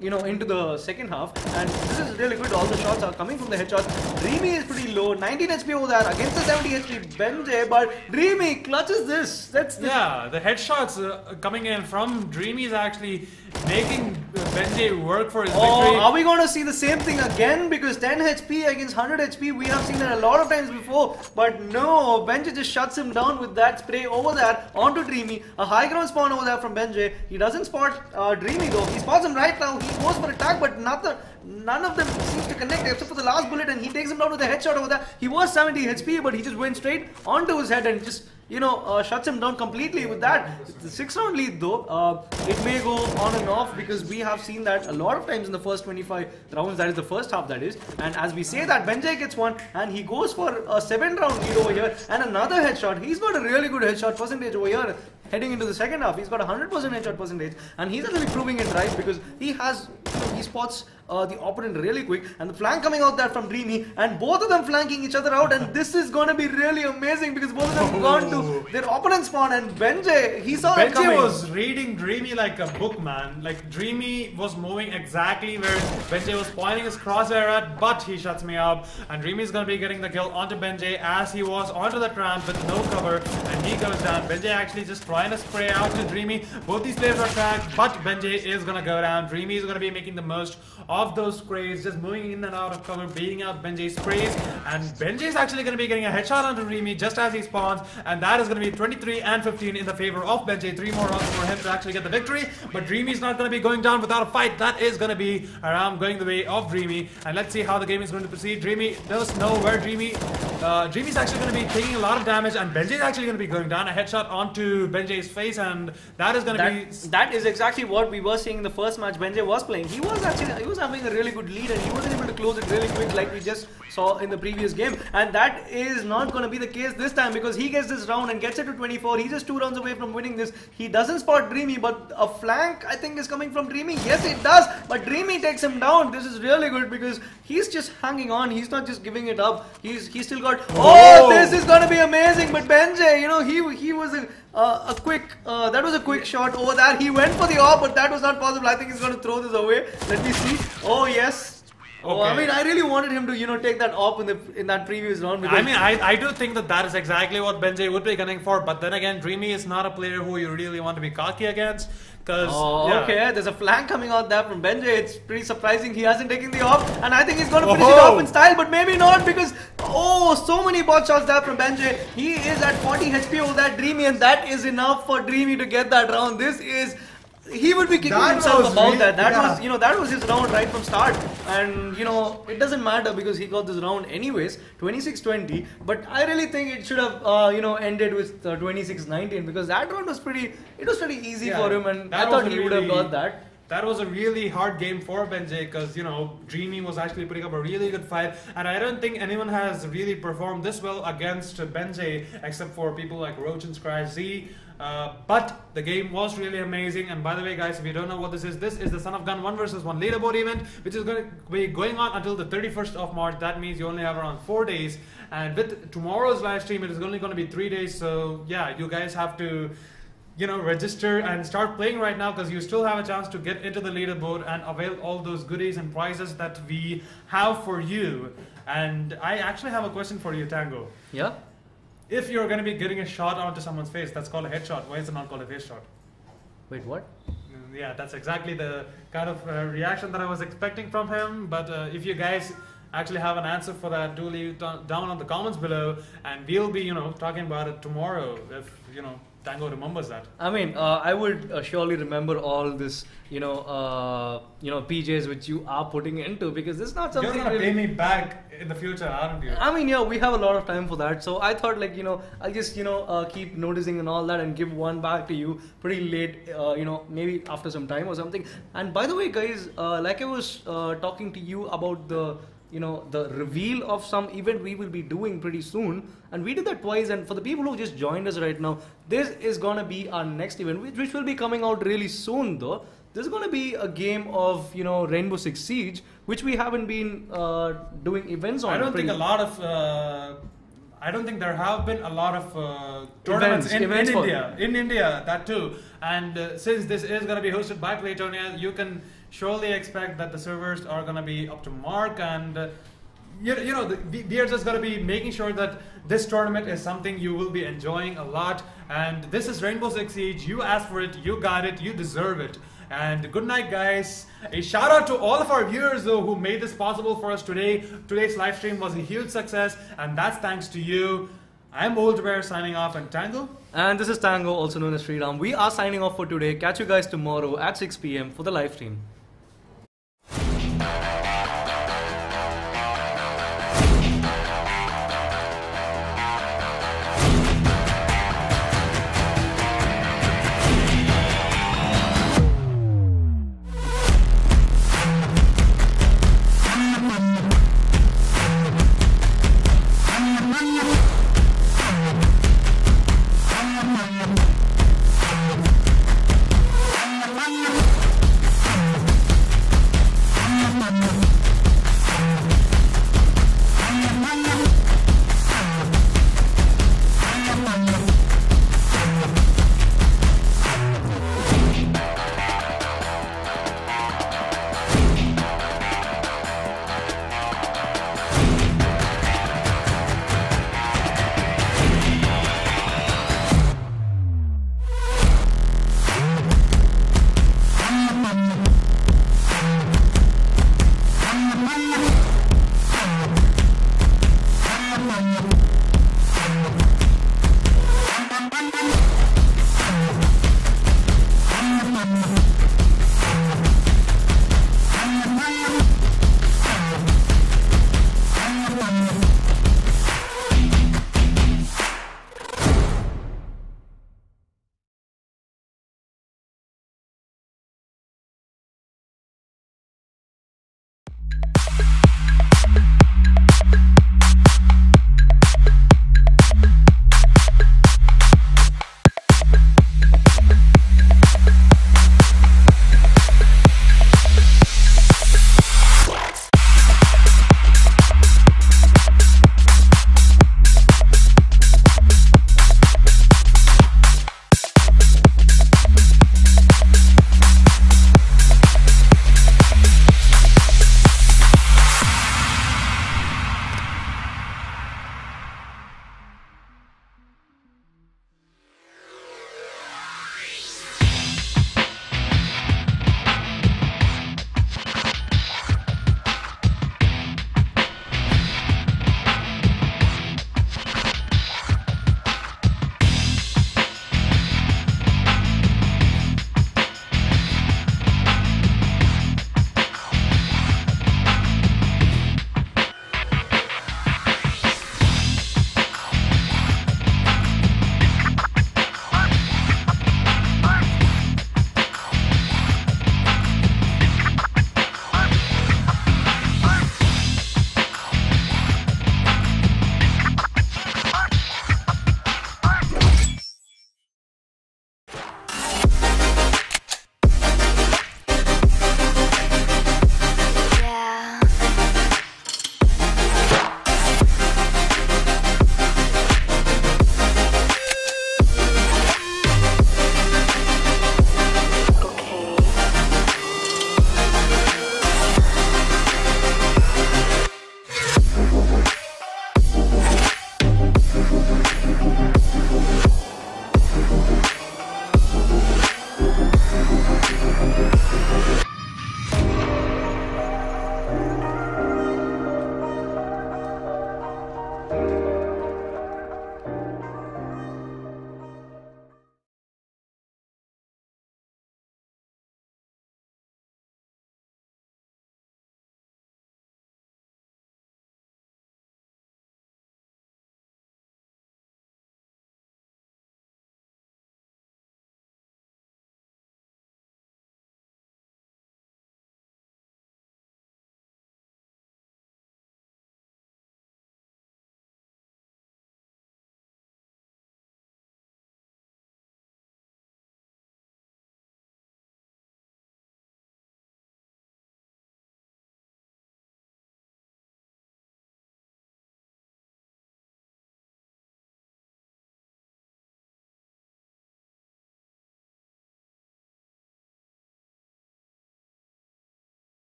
into the second half, and this is really good. All the shots are coming from the headshots. Dreamy is pretty low, 19 HP over there against the 70 HP Benjay, but Dreamy clutches this. Yeah, the headshots coming in from Dreamy is actually making Benjay work for his victory. Are we going to see the same thing again? Because 10 HP against 100 HP, we have seen that a lot of times before. But no, Benjay just shuts him down with that spray over there onto Dreamy. A high ground spawn over there from Benjay. He doesn't spot Dreamy though. He spots him right now. He goes for attack, but none of them seems to connect except for the last bullet, and he takes him down with a headshot over there. He was 70 HP, but he just went straight onto his head and just shuts him down completely with that. The 6-round lead though, it may go on and off, because we have seen that a lot of times in the first 25 rounds, that is the first half that is. And as we say that, Benjay gets one and he goes for a 7-round lead over here and another headshot. He's got a really good headshot percentage over here. Heading into the second half, he's got 100% headshot percentage, and he's actually proving it right, because he has, he spots the opponent really quick, and the flank coming out there from Dreamy, and both of them flanking each other out, and this is going to be really amazing, because both of them have gone to their opponent spawn, and Benjay, he saw it coming. Benjay was reading Dreamy like a book, man. Like, Dreamy was moving exactly where Benjay was pointing his crosshair at, but he shuts me up, and Dreamy is going to be getting the kill onto Benjay as he was onto the ramp with no cover, and he goes down. Benjay actually just trying to spray out to Dreamy. Both these players are tracked, but Benjay is going to go down. Dreamy is going to be making the most of those sprays, just moving in and out of cover, beating out Benjay's sprays, and Benjay is actually going to be getting a headshot onto Dreamy just as he spawns, and that is going to be 23 and 15 in the favor of Benjay. 3 more rounds for him to actually get the victory, but Dreamy is not going to be going down without a fight. That is going to be around going the way of Dreamy, and let's see how the game is going to proceed. Dreamy does know where Dreamy is actually going to be taking a lot of damage, and Benjay is actually going to be going down. A headshot onto Benjay's face, and that is going to be... That is exactly what we were seeing in the first match Benjay was playing. He was having a really good lead, and he wasn't able to close it really quick like we just saw in the previous game, and that is not going to be the case this time, because he gets this round and gets it to 24. He's just 2 rounds away from winning this. He doesn't spot Dreamy, but a flank I think is coming from Dreamy. Yes, it does, but Dreamy takes him down. This is really good, because he's just hanging on. He's not just giving it up. He's still got... Oh, this is going to be amazing. But Benjay, he was a quick that was a quick shot over there. He went for the AWP, but that was not possible. I think he's going to throw this away. Let me see. Oh yes. Oh, I mean, I really wanted him to, take that AWP in that previous round. I mean, I do think that is exactly what Benjay would be gunning for. But then again, Dreamy is not a player who you really want to be cocky against. Okay, there's a flank coming out there from Benjay. It's pretty surprising he hasn't taken the AWP, and I think he's going to finish it off in style, but maybe not, because so many bot shots there from Benjay. He is at 40 HP over that Dreamy, and that is enough for Dreamy to get that round. He would be kicking himself about that. That was his round right from start, and it doesn't matter because he got this round anyways, 26-20. But I really think it should have ended with 26-19, because that round was pretty easy for him, and I thought he would have got that. That was a really hard game for Benjay, because Dreamy was actually putting up a really good fight, and I don't think anyone has really performed this well against Benjay except for people like Roach and Scratch Z. But the game was really amazing. And by the way, guys, if you don't know what this is the Son of Gun 1 vs 1 leaderboard event, which is going to be going on until the 31st of March. That means you only have around 4 days, and with tomorrow's live stream it is only going to be 3 days. So yeah, you guys have to register and start playing right now, because you still have a chance to get into the leaderboard and avail all those goodies and prizes that we have for you. And I actually have a question for you, Tango. Yeah? If you're going to be getting a shot onto someone's face, that's called a headshot. Why is it not called a face shot? Wait, what? Yeah, that's exactly the kind of reaction that I was expecting from him. But if you guys actually have an answer for that, do leave it down on the comments below, and we'll be talking about it tomorrow if Tango remembers that. I mean, I would surely remember all this, PJs which you are putting into, because this is not something. You're gonna pay me back in the future, aren't you? I mean, yeah, we have a lot of time for that. So I thought, like, I'll just, keep noticing and all that and give one back to you pretty late, maybe after some time or something. And by the way, guys, like I was talking to you about the reveal of some event we will be doing pretty soon, and we did that twice. And for the people who just joined us right now, this is gonna be our next event, which will be coming out really soon though. This is gonna be a game of Rainbow Six Siege, which we haven't been doing events on. I don't think there have been a lot of tournaments in India, that too. And since this is going to be hosted by Playtonia, you can surely expect that the servers are going to be up to mark, and we are just going to be making sure that this tournament is something you will be enjoying a lot. And this is Rainbow Six Siege. You asked for it, you got it, you deserve it. And good night, guys. A shout out to all of our viewers though who made this possible for us today. Today's live stream was a huge success, and that's thanks to you. I'm Old Bear signing off, and Tango. And this is Tango, also known as Sriram. We are signing off for today. Catch you guys tomorrow at 6 p.m. for the live stream.